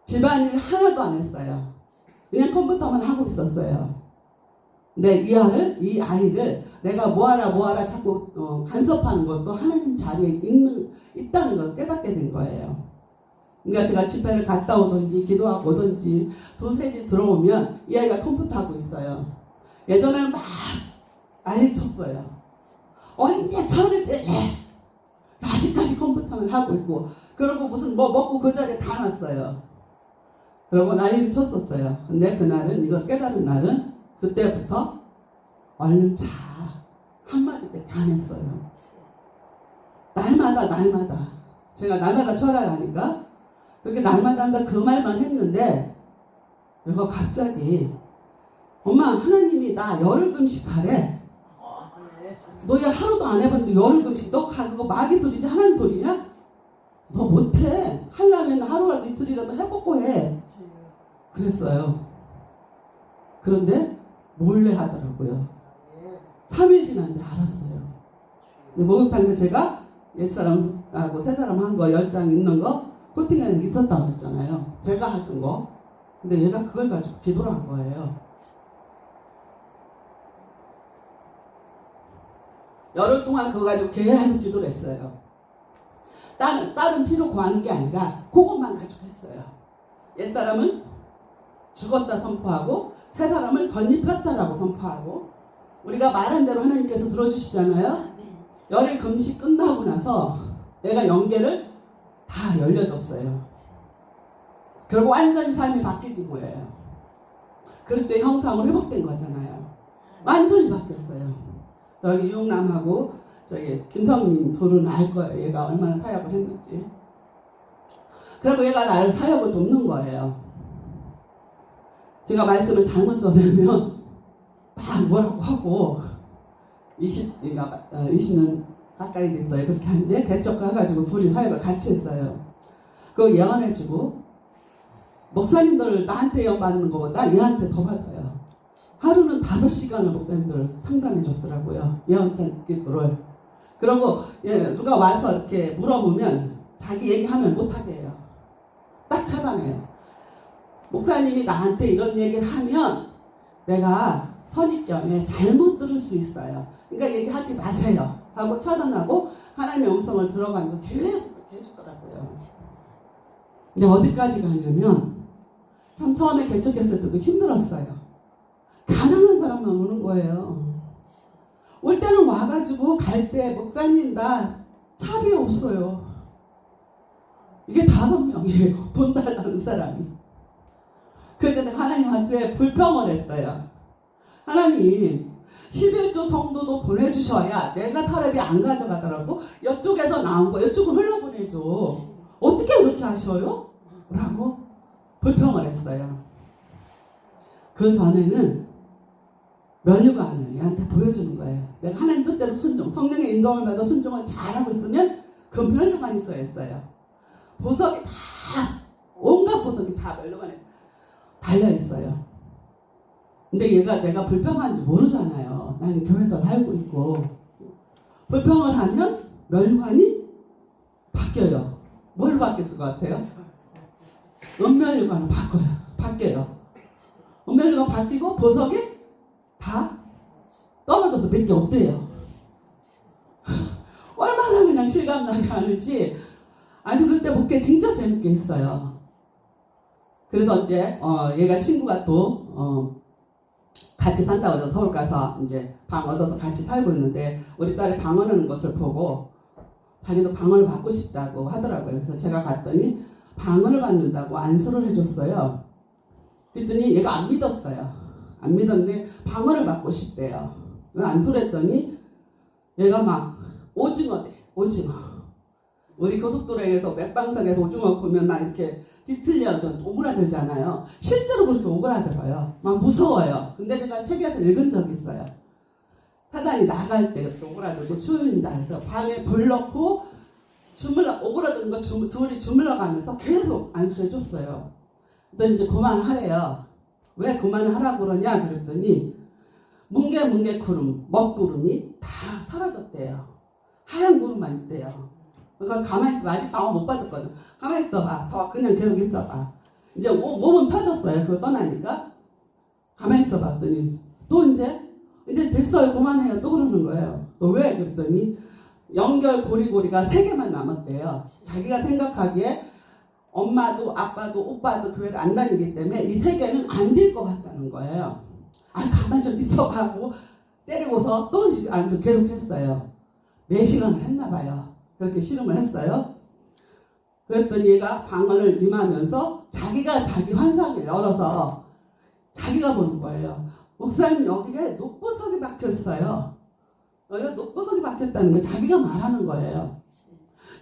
집안일 하나도 안 했어요. 그냥 컴퓨터만 하고 있었어요. 근데 이 아이를 내가 뭐하라 자꾸 간섭하는 것도 하나님 자리에 있다는 걸 깨닫게 된 거예요. 그러니까 제가 집회를 갔다 오든지 기도하고 오든지 2, 3시 들어오면 이 아이가 컴퓨터 하고 있어요. 예전에는 막 난리 쳤어요. 언제 저를 뜰래? 아직까지 컴퓨터만 하고 있고, 그러고 무슨 뭐 먹고 그 자리에 다 놨어요. 그러고 난리를 쳤었어요. 근데 그날은, 이걸 깨달은 날은 그때부터 얼른 자 한마디밖에 안 했어요. 날마다 제가 날마다 철학을 하니까 그렇게 날마다 그 말만 했는데, 이거 갑자기 엄마, 하나님이 나 열흘 금식하래. 너 이제 하루도 안 해봤는데 열흘 금식, 너 그거 마귀 소리지 하나님 소리냐? 너 못해. 하려면 하루라도 이틀이라도 해보고 해. 그랬어요. 그런데 몰래 하더라고요. 3일 지났는데 알았어요. 목욕탕에서 제가 옛사람하고 새사람 한 거 10장 있는 거 코팅에 있었다고 했잖아요. 제가 했던 거. 근데 얘가 그걸 가지고 기도를 한 거예요. 열흘 동안 그거 가지고 계속 기도를 했어요. 다른 필요 구하는 게 아니라 그것만 가지고 했어요. 옛사람은 죽었다 선포하고 새사람을 덧입혔다라고 선포하고, 우리가 말한 대로 하나님께서 들어주시잖아요. 열흘 금식 끝나고 나서 내가 영계를 다 열려줬어요. 결국 완전히 삶이 바뀌진 거예요. 그럴 때 형상으로 회복된 거잖아요. 완전히 바뀌었어요. 여기 유용남하고 저기 김성님 둘은 알 거예요. 얘가 얼마나 사역을 했는지. 그리고 얘가 나를 사역을 돕는 거예요. 제가 말씀을 잘못 전하면 막 뭐라고 하고 20년 가까이 됐어요. 그렇게 한지 대척 가가지고 둘이 사역을 같이 했어요. 그거 예언해주고, 목사님들 나한테 예언 받는 것보다 얘한테 더 받아요. 하루는 5시간을 목사님들 상담해 줬더라고요. 예언자 기도를. 그러고 누가 와서 이렇게 물어보면 자기 얘기하면 못하게 해요. 딱 차단해요. 목사님이 나한테 이런 얘기를 하면 내가 선입견에 잘못 들을 수 있어요. 그러니까 얘기하지 마세요 하고 차단하고, 하나님의 음성을 들어가면서 계속 해주더라고요. 근데 어디까지 가냐면, 참 처음에 개척했을 때도 힘들었어요. 가난한 사람만 오는 거예요. 올 때는 와가지고 갈 때 목사님 나 차비 없어요. 이게 5명이에요. 돈 달라는 사람이. 그러니까 내가 하나님한테 불평을 했어요. 하나님, 11조 성도도 보내주셔야 내가 사람이 안 가져가더라고. 이쪽에서 나온 거 이쪽으로 흘려보내줘. 어떻게 그렇게 하셔요? 라고 불평을 했어요. 그 전에는 면류관을 얘한테 보여주는 거예요. 내가 하나님 뜻대로 순종, 성령의 인도를 받아 순종을 잘하고 있으면 그 면류관이 써있어요. 보석이 다, 온갖 보석이 다 면류관에 달려있어요. 근데 얘가 내가 불평하는지 모르잖아요. 나는 교회도 알고 있고. 불평을 하면 면류관이 바뀌어요. 뭘 바뀔 것 같아요? 은면류관을 바뀌어요. 은면류관 바뀌고 보석이 다 떨어져서 몇 개 없대요. 얼마나 그냥 실감나게 하는지 아주 그때 목회 진짜 재밌게 했어요. 그래서 이제 얘가 친구가 또 같이 산다고 해서 서울 가서 이제 방 얻어서 같이 살고 있는데, 우리 딸이 방언하는 것을 보고 자기도 방언을 받고 싶다고 하더라고요. 그래서 제가 갔더니 방언을 받는다고 안수를 해줬어요. 그랬더니 얘가 안 믿었어요. 안 믿었는데 방언을 받고 싶대요. 안수를 했더니 얘가 막 오징어대, 오징어. 우리 고속도로에서 맥방석에서 오징어 보면 막 이렇게 뒤틀려서 오그라들잖아요. 실제로 그렇게 오그라들어요. 막 무서워요. 근데 제가 책에서 읽은 적이 있어요. 사단이 나갈 때 오그라들고 추운다 해서 방에 불 넣고 오그라드는 거 둘이 주물러 가면서 계속 안수해 줬어요. 또 이제 그만하래요. 왜 그만하라고 그러냐 그랬더니 뭉게뭉게 구름, 먹구름이 다 사라졌대요. 하얀 구름만 있대요. 그러니까 가만히 있어. 아직 방어 못 받았거든. 가만히 있어봐. 더 그냥 계속 있어봐. 이제 몸은 펴졌어요. 그거 떠나니까. 가만히 있어봐. 봤더니 또 이제 됐어요. 그만해요. 또 그러는 거예요. 왜? 그랬더니 연결 고리고리가 3개만 남았대요. 자기가 생각하기에 엄마도 아빠도 오빠도 교회를 안 다니기 때문에 이 3개는 안 될 것 같다는 거예요. 가만히 좀 있어봐 하고 때리고서 또 계속 했어요. 4시간을 했나 봐요. 그렇게 실험을 했어요. 그랬더니 얘가 방언을 임하면서 자기가 자기 환상을 열어서 자기가 보는 거예요. 목사님 여기에 녹보석이 박혔어요. 여기가 녹보석이 박혔다는 걸 자기가 말하는 거예요.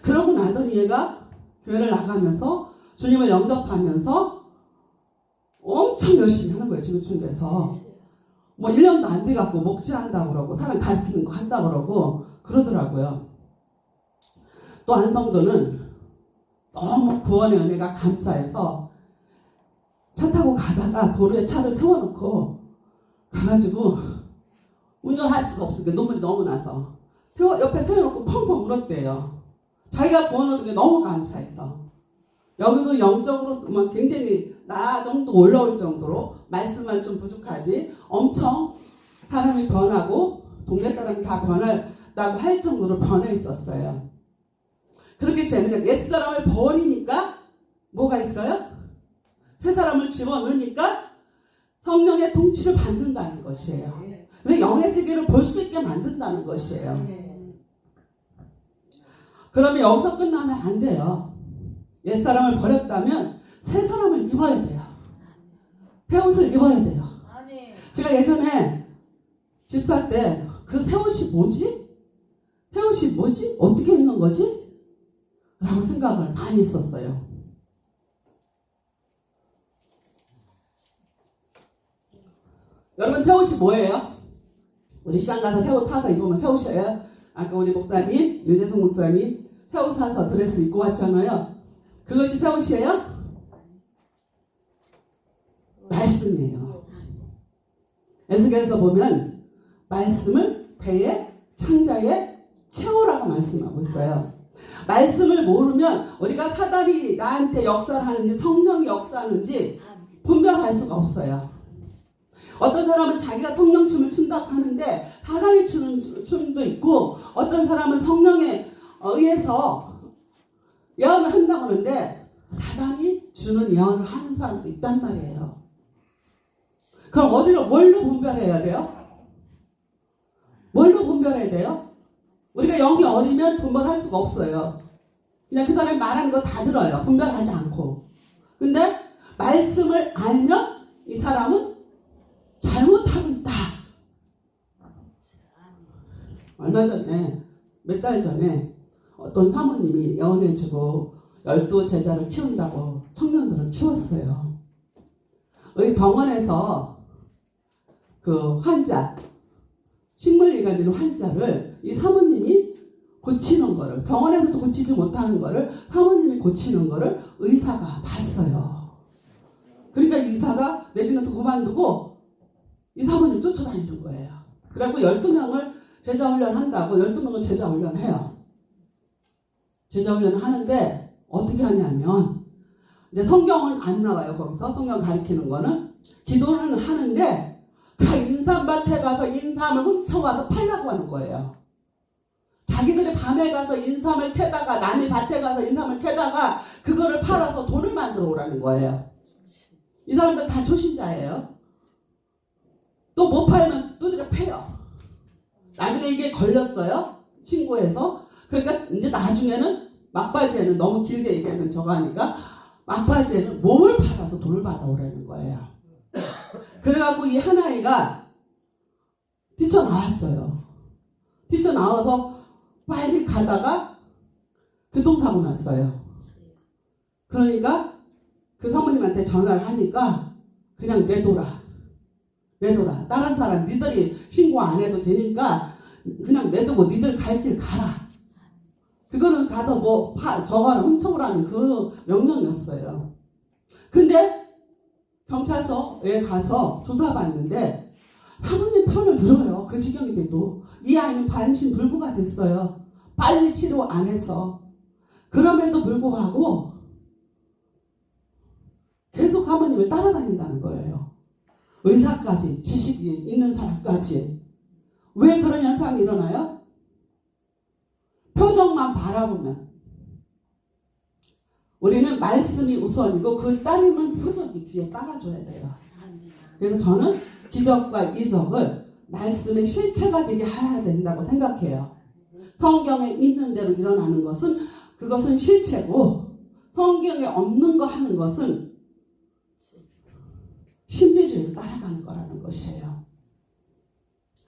그러고 나더니 얘가 교회를 나가면서 주님을 영접하면서 엄청 열심히 하는 거예요. 지구촌에서. 뭐 1년도 안 돼갖고 목지한다고 그러고 사람 가르치는 거 한다고 그러고 그러더라고요. 또 안성도는 너무 구원의 은혜가 감사해서 차 타고 가다가 도로에 차를 세워놓고 가가지고 운전할 수가 없으니까 눈물이 너무 나서 옆에 세워놓고 펑펑 울었대요. 자기가 구원 얻은 게 너무 감사해서. 여기도 영적으로 굉장히 나 정도 올라올 정도로 말씀만 좀 부족하지 엄청 사람이 변하고 동네 사람이 다 변한다고 할 정도로 변해 있었어요. 그렇게 재미있게 옛사람을 버리니까 뭐가 있어요? 새 사람을 집어넣으니까 성령의 통치를 받는다는 것이에요. 그래서 영의 세계를 볼 수 있게 만든다는 것이에요. 그러면 여기서 끝나면 안 돼요. 옛사람을 버렸다면 새 사람을 입어야 돼요. 새 옷을 입어야 돼요. 제가 예전에 집사 때 그 새 옷이 뭐지? 새 옷이 뭐지? 어떻게 입는 거지? 라고 생각을 많이 했었어요. 여러분 새 옷이 뭐예요? 우리 시장 가서 새 옷 타서 입으면 새 옷이에요. 아까 우리 목사님, 유재성 목사님 새 옷 사서 드레스 입고 왔잖아요. 그것이 새 옷이에요? 말씀이에요. 에스겔에서 보면 말씀을 배에 창자에 채우라고 말씀하고 있어요. 말씀을 모르면 우리가 사단이 나한테 역사를 하는지 성령이 역사하는지 분별할 수가 없어요. 어떤 사람은 자기가 성령춤을 춘다고 하는데 사단이 추는 춤도 있고 어떤 사람은 성령에 의해서 예언을 한다고 하는데 사단이 주는 예언을 하는 사람도 있단 말이에요. 그럼 뭘로 분별해야 돼요? 뭘로 분별해야 돼요? 우리가 영이 어리면 분별할 수가 없어요. 그냥 그 사람이 말하는 거 다 들어요. 분별하지 않고. 근데 말씀을 알면 이 사람은 잘못하고 있다. 얼마 전에 몇 달 전에 어떤 사모님이 예언해주고 12제자를 키운다고 청년들을 키웠어요. 여기 병원에서 그 환자 식물이가 되는 환자를 이 사모님이 고치는 거를 병원에서도 고치지 못하는 거를 사모님이 고치는 거를 의사가 봤어요. 그러니까 의사가 내지는 또 그만두고 이 사모님 쫓아다니는 거예요. 그래갖고 12명을 제자훈련 한다고 12명을 제자훈련해요. 제자훈련을 하는데 어떻게 하냐면 이제 성경은 안 나와요. 거기서 성경 가리키는 거는 기도는 하는데 다 인삼밭에 가서 인삼을 훔쳐와서 팔라고 하는 거예요. 자기들이 밤에 가서 인삼을 캐다가 남의 밭에 가서 인삼을 캐다가 그거를 팔아서 돈을 만들어 오라는 거예요. 이 사람들 다 초신자예요. 또 못 팔면 두드려 패요. 나중에 이게 걸렸어요. 친구에서. 그러니까 이제 나중에는 막바지에는 너무 길게 얘기하면 저거 하니까 막바지에는 몸을 팔아서 돈을 받아오라는 거예요. 그래갖고 이 한 아이가 뛰쳐나왔어요. 뛰쳐나와서 빨리 가다가 교통사고 났어요. 그러니까 그 사모님한테 전화를 하니까 그냥 내둬라. 매도라. 다른 사람 니들이 신고 안 해도 되니까 그냥 매도고 니들 갈 길 가라. 그거는 가서 저거를 훔쳐오라는 그 명령이었어요. 근데 경찰서에 가서 조사받는데 사모님 편을 들어요. 그 지경이 돼도. 이 아이는 반신불구가 됐어요. 빨리 치료 안 해서. 그럼에도 불구하고 계속 사모님을 따라다닌다는 거예요. 의사까지, 지식이 있는 사람까지. 왜 그런 현상이 일어나요? 표정만 바라보면. 우리는 말씀이 우선이고 그 따르면 표정이 뒤에 따라줘야 돼요. 그래서 저는 기적과 이적을 말씀의 실체가 되게 해야 된다고 생각해요. 성경에 있는 대로 일어나는 것은 그것은 실체고, 성경에 없는 거 하는 것은 신비주의를 따라가는 거라는 것이에요.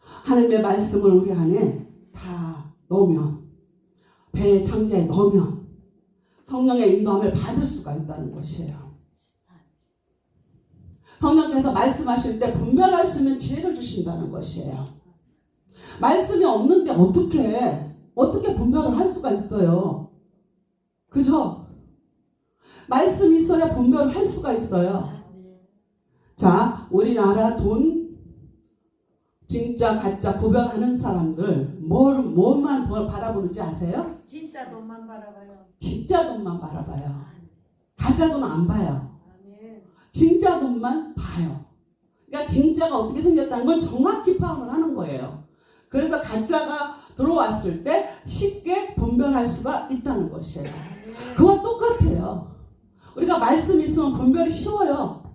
하나님의 말씀을 우리 안에 다 넣으면, 배의 창자에 넣으면 성령의 인도함을 받을 수가 있다는 것이에요. 성령께서 말씀하실 때 분별할 수 있는 지혜를 주신다는 것이에요. 말씀이 없는데 어떻게 분별을 할 수가 있어요? 그죠? 말씀이 있어야 분별을 할 수가 있어요. 자, 우리나라 돈 진짜 가짜 구별하는 사람들 뭘만 바라보는지 아세요? 진짜 돈만 바라봐요. 진짜 돈만 바라봐요. 가짜 돈은 안 봐요. 아멘. 진짜 돈만 봐요. 그러니까 진짜가 어떻게 생겼다는 걸 정확히 파악을 하는 거예요. 그래서 가짜가 들어왔을 때 쉽게 분별할 수가 있다는 것이에요. 그와 똑같아요. 우리가 말씀이 있으면 분별이 쉬워요.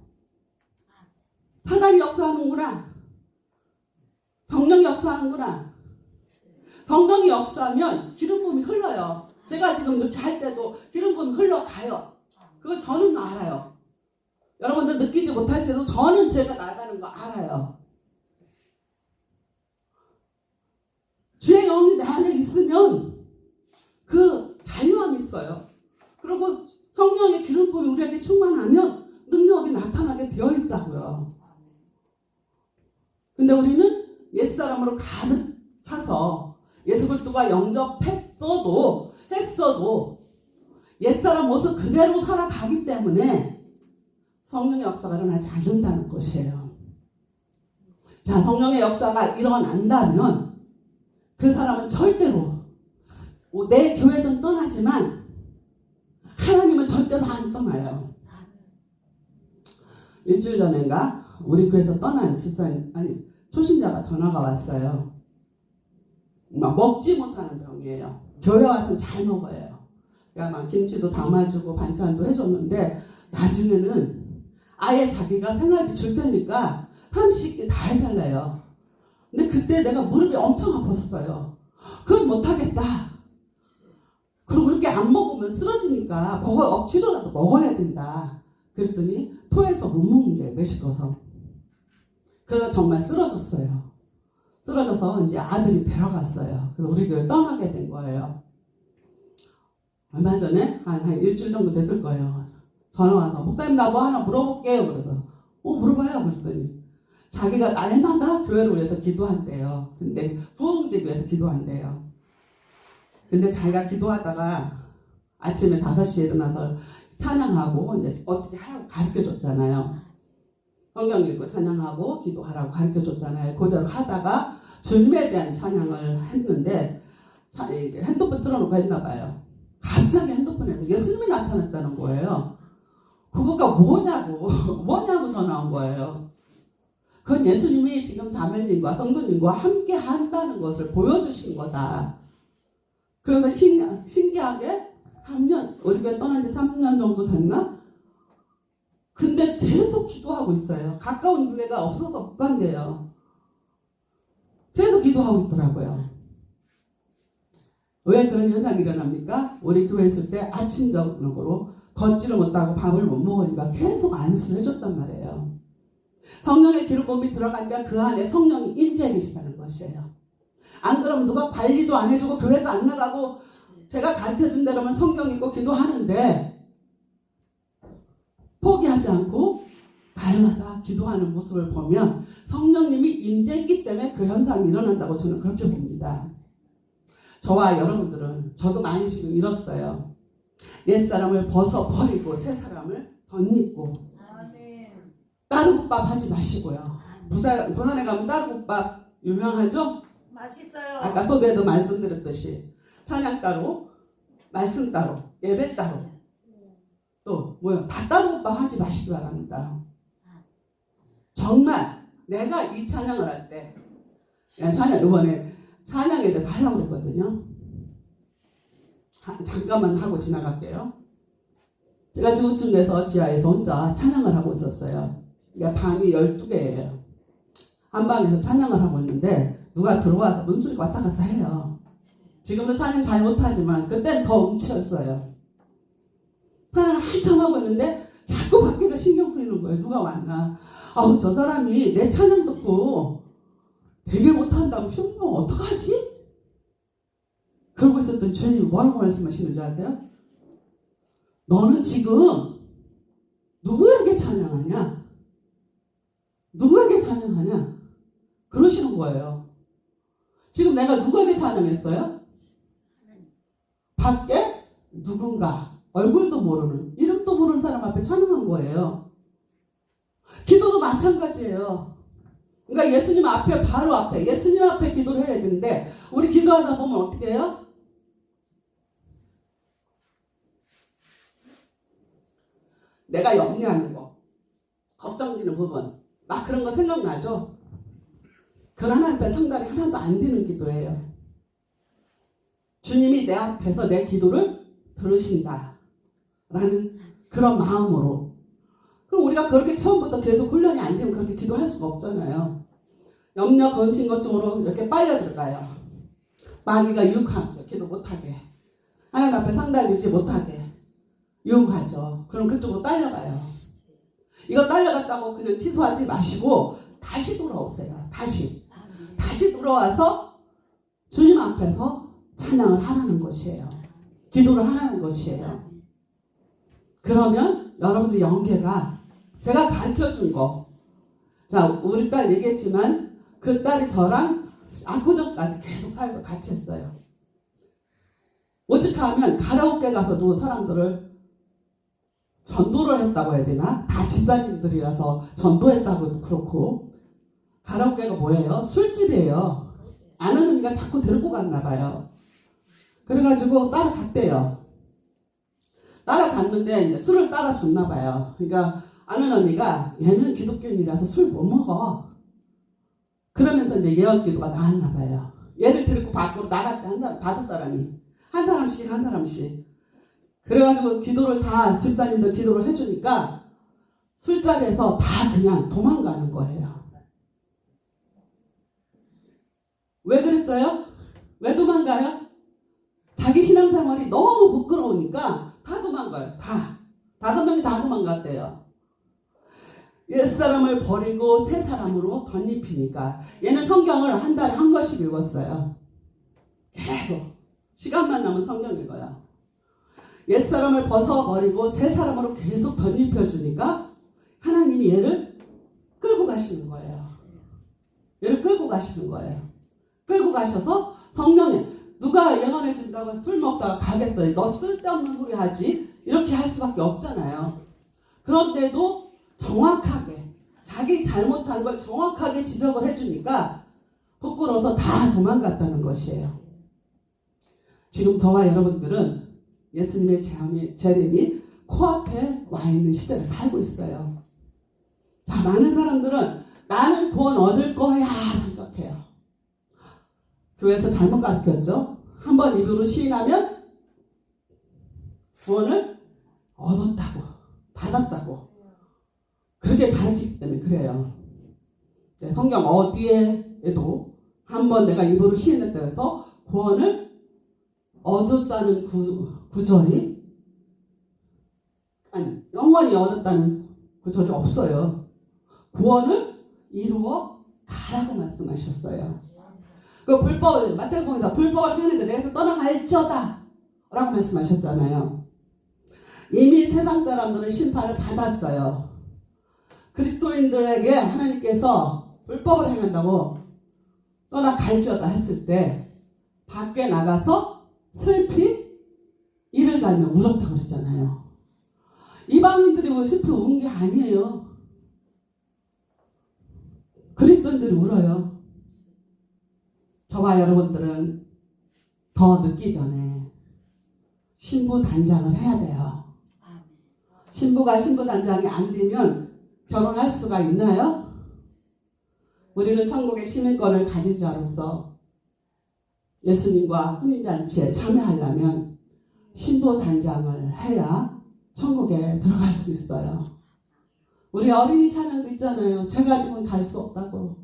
사단이 역사하는구나. 성령이 역사하는구나. 성령이 역사하면 기름부음이 흘러요. 제가 지금 이렇게 할 때도 기름부음이 흘러가요. 그거 저는 알아요. 여러분들 느끼지 못할지도 저는 제가 나가는 거 알아요. 주의 영이 내 안에 있으면 그 자유함이 있어요. 그리고 성령의 기름부음이 우리에게 충만하면 능력이 나타나게 되어 있다고요. 근데 우리는 옛사람으로 가득 차서 예수 그리스도가 영접했어도 옛사람 모습 그대로 살아가기 때문에 성령의 역사가 일어나지 않는다는 것이에요. 자, 성령의 역사가 일어난다면 그 사람은 절대로 내 교회든 떠나지만 하나님은 절대로 안 떠나요. 일주일 전인가 우리 교회에서 떠난 초신자가 전화가 왔어요. 막 먹지 못하는 병이에요. 교회 와서는 잘 먹어요. 그러니까 막 김치도 담아주고 반찬도 해줬는데 나중에는 아예 자기가 생활비 줄 테니까 30개 다 해달래요. 근데 그때 내가 무릎이 엄청 아팠어요. 그건 못하겠다. 그리고 그렇게 안 먹으면 쓰러지니까 억지로라도 먹어야 된다. 그랬더니 토해서 못 먹는데 메시꺼서. 그래서 정말 쓰러졌어요. 쓰러져서 이제 아들이 데려갔어요. 그래서 우리 교회 떠나게 된 거예요. 얼마 전에 한 일주일 정도 됐을 거예요. 전화 와서 목사님 나 뭐 하나 물어볼게요. 그래서 물어봐요. 그랬더니 자기가 날마다 교회를 위해서 기도한대요. 근데 부흥되기 위해서 기도한대요. 근데 자기가 기도하다가 아침에 5시에 일어나서 찬양하고 이제 어떻게 하라고 가르쳐줬잖아요. 성경 읽고 찬양하고 기도하라고 가르쳐줬잖아요. 그대로 하다가 주님에 대한 찬양을 했는데 핸드폰 틀어놓고 했나 봐요. 갑자기 핸드폰에서 예수님이 나타났다는 거예요. 그거가 뭐냐고 전화 온 거예요. 그건 예수님이 지금 자매님과 성도님과 함께 한다는 것을 보여주신 거다. 그러면 신기하게 3년, 우리 교회 떠난 지 3년 정도 됐나? 근데 계속 기도하고 있어요. 가까운 교회가 없어서 못 간대요. 계속 기도하고 있더라고요. 왜 그런 현상이 일어납니까? 우리 교회 있을 때 아침적으로 걷지를 못하고 밥을 못 먹으니까 계속 안수를 해줬단 말이에요. 성령의 기름부음이 들어가니까 그 안에 성령이 임재해 계시다는 것이에요. 안 그러면 누가 관리도 안 해주고 교회도 안 나가고 제가 가르쳐준 대로만 성경 읽고 기도하는데 포기하지 않고 날마다 기도하는 모습을 보면 성령님이 임재했기 때문에 그 현상이 일어난다고 저는 그렇게 봅니다. 저와 여러분들은, 저도 많이 지금 잃었어요. 옛사람을 벗어버리고 새 사람을 덧입고. 따르국밥 하지 마시고요. 부산에 가면 따르국밥 유명하죠? 맛있어요. 아까 소개도 말씀드렸듯이 찬양따로, 말씀따로, 예배따로, 또 뭐요? 다 따르국밥 하지 마시기 바랍니다. 정말 내가 이 찬양을 할 때, 찬양 이번에 찬양에 대해서 하려고 그랬거든요. 잠깐만 하고 지나갈게요. 제가 지구촌에서 지하에서 혼자 찬양을 하고 있었어요. 그러니까 밤이 12개예요. 한방에서 찬양을 하고 있는데 누가 들어와서 문소리가 왔다 갔다 해요. 지금도 찬양 잘 못하지만 그때는 더 음치였어요. 찬양을 한참 하고 있는데 자꾸 밖에가 신경 쓰이는 거예요. 누가 왔나. 아우, 저 사람이 내 찬양 듣고 되게 못한다고 시험면 어떡하지? 그러고 있었던 주님이 뭐라고 말씀하시는지 아세요? 너는 지금 누구에게 찬양하냐? 누구에게 찬양하냐? 그러시는 거예요. 지금 내가 누구에게 찬양했어요? 밖에 누군가, 얼굴도 모르는, 이름도 모르는 사람 앞에 찬양한 거예요. 기도도 마찬가지예요. 그러니까 예수님 앞에, 바로 앞에, 예수님 앞에 기도를 해야 되는데 우리 기도하다 보면 어떻게 해요? 내가 염려하는 거, 걱정되는 부분, 막 그런 거 생각나죠? 그런 한편 상달이 하나도 안 되는 기도예요. 주님이 내 앞에서 내 기도를 들으신다 라는 그런 마음으로. 그럼 우리가 그렇게 처음부터 계속 훈련이 안 되면 그렇게 기도할 수가 없잖아요. 염려, 건심, 걱정으로 이렇게 빨려 들어가요. 마귀가 유혹하죠. 기도 못하게. 하나님 앞에 상달되지 못하게 유혹하죠. 그럼 그쪽으로 딸려가요. 이거 딸려갔다고 그냥 취소하지 마시고 다시 돌아오세요. 다시 돌아와서 주님 앞에서 찬양을 하라는 것이에요. 기도를 하라는 것이에요. 그러면 여러분들 영계가 제가 가르쳐준 거, 자, 우리 딸 얘기했지만 그 딸이 저랑 압구정까지 계속 살고 같이 했어요. 오직하면 가라오케 가서도 사람들을 전도를 했다고 해야 되나? 다 집사님들이라서 전도했다고 그렇고. 가라오케가 뭐예요? 술집이에요. 아는 언니가 자꾸 데리고 갔나 봐요. 그래가지고 따라갔대요. 따라갔는데 이제 술을 따라줬나 봐요. 그러니까 아는 언니가 얘는 기독교인이라서 술 못 먹어. 그러면서 이제 예언기도가 나왔나 봐요. 얘를 데리고 밖으로 나갔대. 한 사람, 5사람이. 한 사람씩. 그래가지고 기도를 다 집사님들 기도를 해주니까 술자리에서 다 그냥 도망가는 거예요. 왜 그랬어요? 왜 도망가요? 자기 신앙생활이 너무 부끄러우니까 다 도망가요. 다. 5명이 다 도망갔대요. 옛사람을 버리고 새 사람으로 덧입히니까. 얘는 성경을 한 달에 한 권씩 읽었어요. 계속. 시간만 나면 성경 읽어요. 옛사람을 벗어버리고 새 사람으로 계속 덧입혀주니까 하나님이 얘를 끌고 가시는 거예요. 얘를 끌고 가시는 거예요. 끌고 가셔서 성령에 누가 예언해 준다고 술 먹다가 가겠어요. 너 쓸데없는 소리 하지? 이렇게 할 수밖에 없잖아요. 그런데도 정확하게 자기 잘못한 걸 정확하게 지적을 해주니까 부끄러워서 다 도망갔다는 것이에요. 지금 저와 여러분들은 예수님의 재림이 코앞에 와 있는 시대를 살고 있어요. 자, 많은 사람들은 나는 구원 얻을 거야 생각해요. 교회에서 잘못 가르쳤죠. 한번 입으로 시인하면 구원을 얻었다고, 받았다고 그렇게 가르치기 때문에 그래요. 성경 어디에도 한번 내가 입으로 시인했다고 해서 구원을 얻었다는 구절이, 아니, 영원히 얻었다는 구절이 없어요. 구원을 이루어 가라고 말씀하셨어요. 그 불법을, 마태복음에서 불법을 행하는데 내가 떠나갈지어다 라고 말씀하셨잖아요. 이미 세상 사람들은 심판을 받았어요. 그리스도인들에게 하나님께서 불법을 행한다고 떠나 갈지어다 했을 때 밖에 나가서 슬피 이를 갈며 울었다 그랬잖아요. 이방인들이 왜 슬피 운 게 아니에요. 그리스도인들이 울어요. 저와 여러분들은 더 늦기 전에 신부 단장을 해야 돼요. 신부가 신부 단장이 안 되면 결혼할 수가 있나요? 우리는 천국의 시민권을 가진 자로서 예수님과 혼인잔치에 참여하려면 신부 단장을 해야 천국에 들어갈 수 있어요. 우리 어린이 찬양도 있잖아요. 죄 가지고는 갈 수 없다고.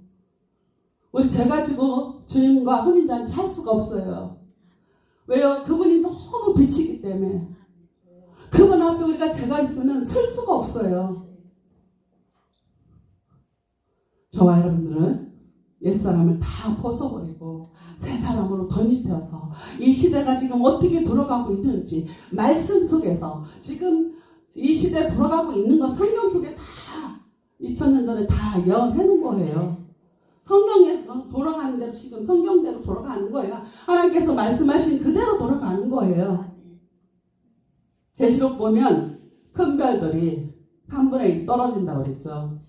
우리 죄 가지고 주님과 혼인잔치 할 수가 없어요. 왜요? 그분이 너무 빛이기 때문에. 그분 앞에 우리가 죄가 있으면 설 수가 없어요. 저와 여러분들은 옛사람을 다 벗어버리고 새 사람으로 덧입혀서 이 시대가 지금 어떻게 돌아가고 있는지 말씀 속에서 지금 이 시대에 돌아가고 있는 거 성경 속에 다 2000년 전에 다 예언해 놓은 거예요. 성경에 돌아가는 대로 지금 성경대로 돌아가는 거예요. 하나님께서 말씀하신 그대로 돌아가는 거예요. 계시록 보면 큰 별들이 3분의 1 떨어진다고 그랬죠.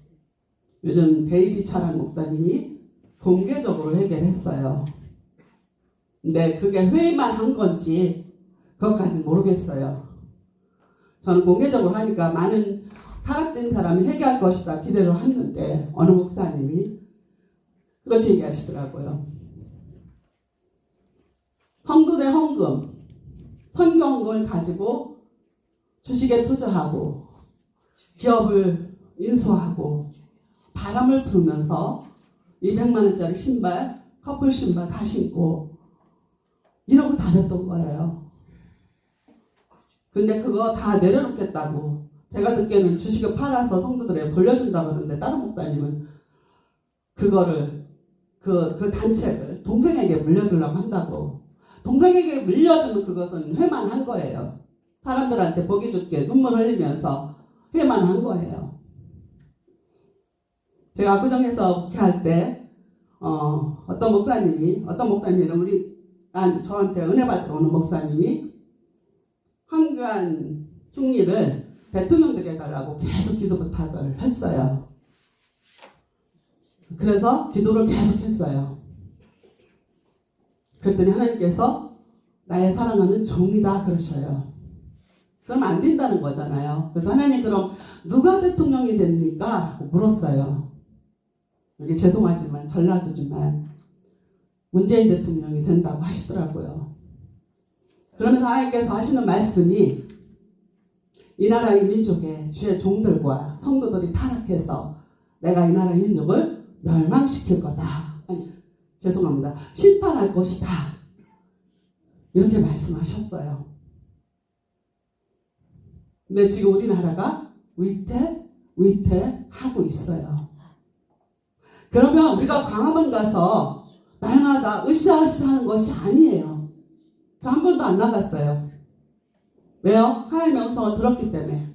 요즘 데이비 차란 목사님이 공개적으로 해결했어요. 근데 그게 회의만 한 건지 그것까지는 모르겠어요. 저는 공개적으로 하니까 많은 타락된 사람이 회개할 것이다 기대를 했는데 어느 목사님이 그렇게 얘기하시더라고요. 성도의 헌금, 선경금을 가지고 주식에 투자하고 기업을 인수하고 바람을 부으면서 200만 원짜리 신발, 커플 신발 다 신고 이러고 다녔던 거예요. 근데 그거 다 내려놓겠다고. 제가 듣기에는 주식을 팔아서 성도들에게 돌려준다고 그러는데 다른 목사님은 그거를 그 단체를 동생에게 물려주려고 한다고. 동생에게 물려주면 그것은 회만 한 거예요. 사람들한테 보기 좋게 눈물 흘리면서 회만 한 거예요. 제가 구정에서 목회할 때 어떤 목사님은 저한테 은혜 받으러 오는 목사님이 황교안 총리를 대통령 되게 해달라고 계속 기도 부탁을 했어요. 그래서 기도를 계속 했어요. 그랬더니 하나님께서 나의 사랑하는 종이다 그러셔요. 그럼 안 된다는 거잖아요. 그래서 하나님 그럼 누가 대통령이 됩니까? 라고 물었어요. 여기 죄송하지만 전라도지만 문재인 대통령이 된다고 하시더라고요. 그러면서 하나님께서 하시는 말씀이 이 나라의 민족의 주의 종들과 성도들이 타락해서 내가 이 나라의 민족을 멸망시킬 거다. 아니, 죄송합니다. 심판할 것이다. 이렇게 말씀하셨어요. 근데 지금 우리나라가 위태하고 있어요. 그러면 우리가 광화문 가서 날마다 으쌰으쌰 하는 것이 아니에요. 저 한 번도 안 나갔어요. 왜요? 하나님의 음성을 들었기 때문에.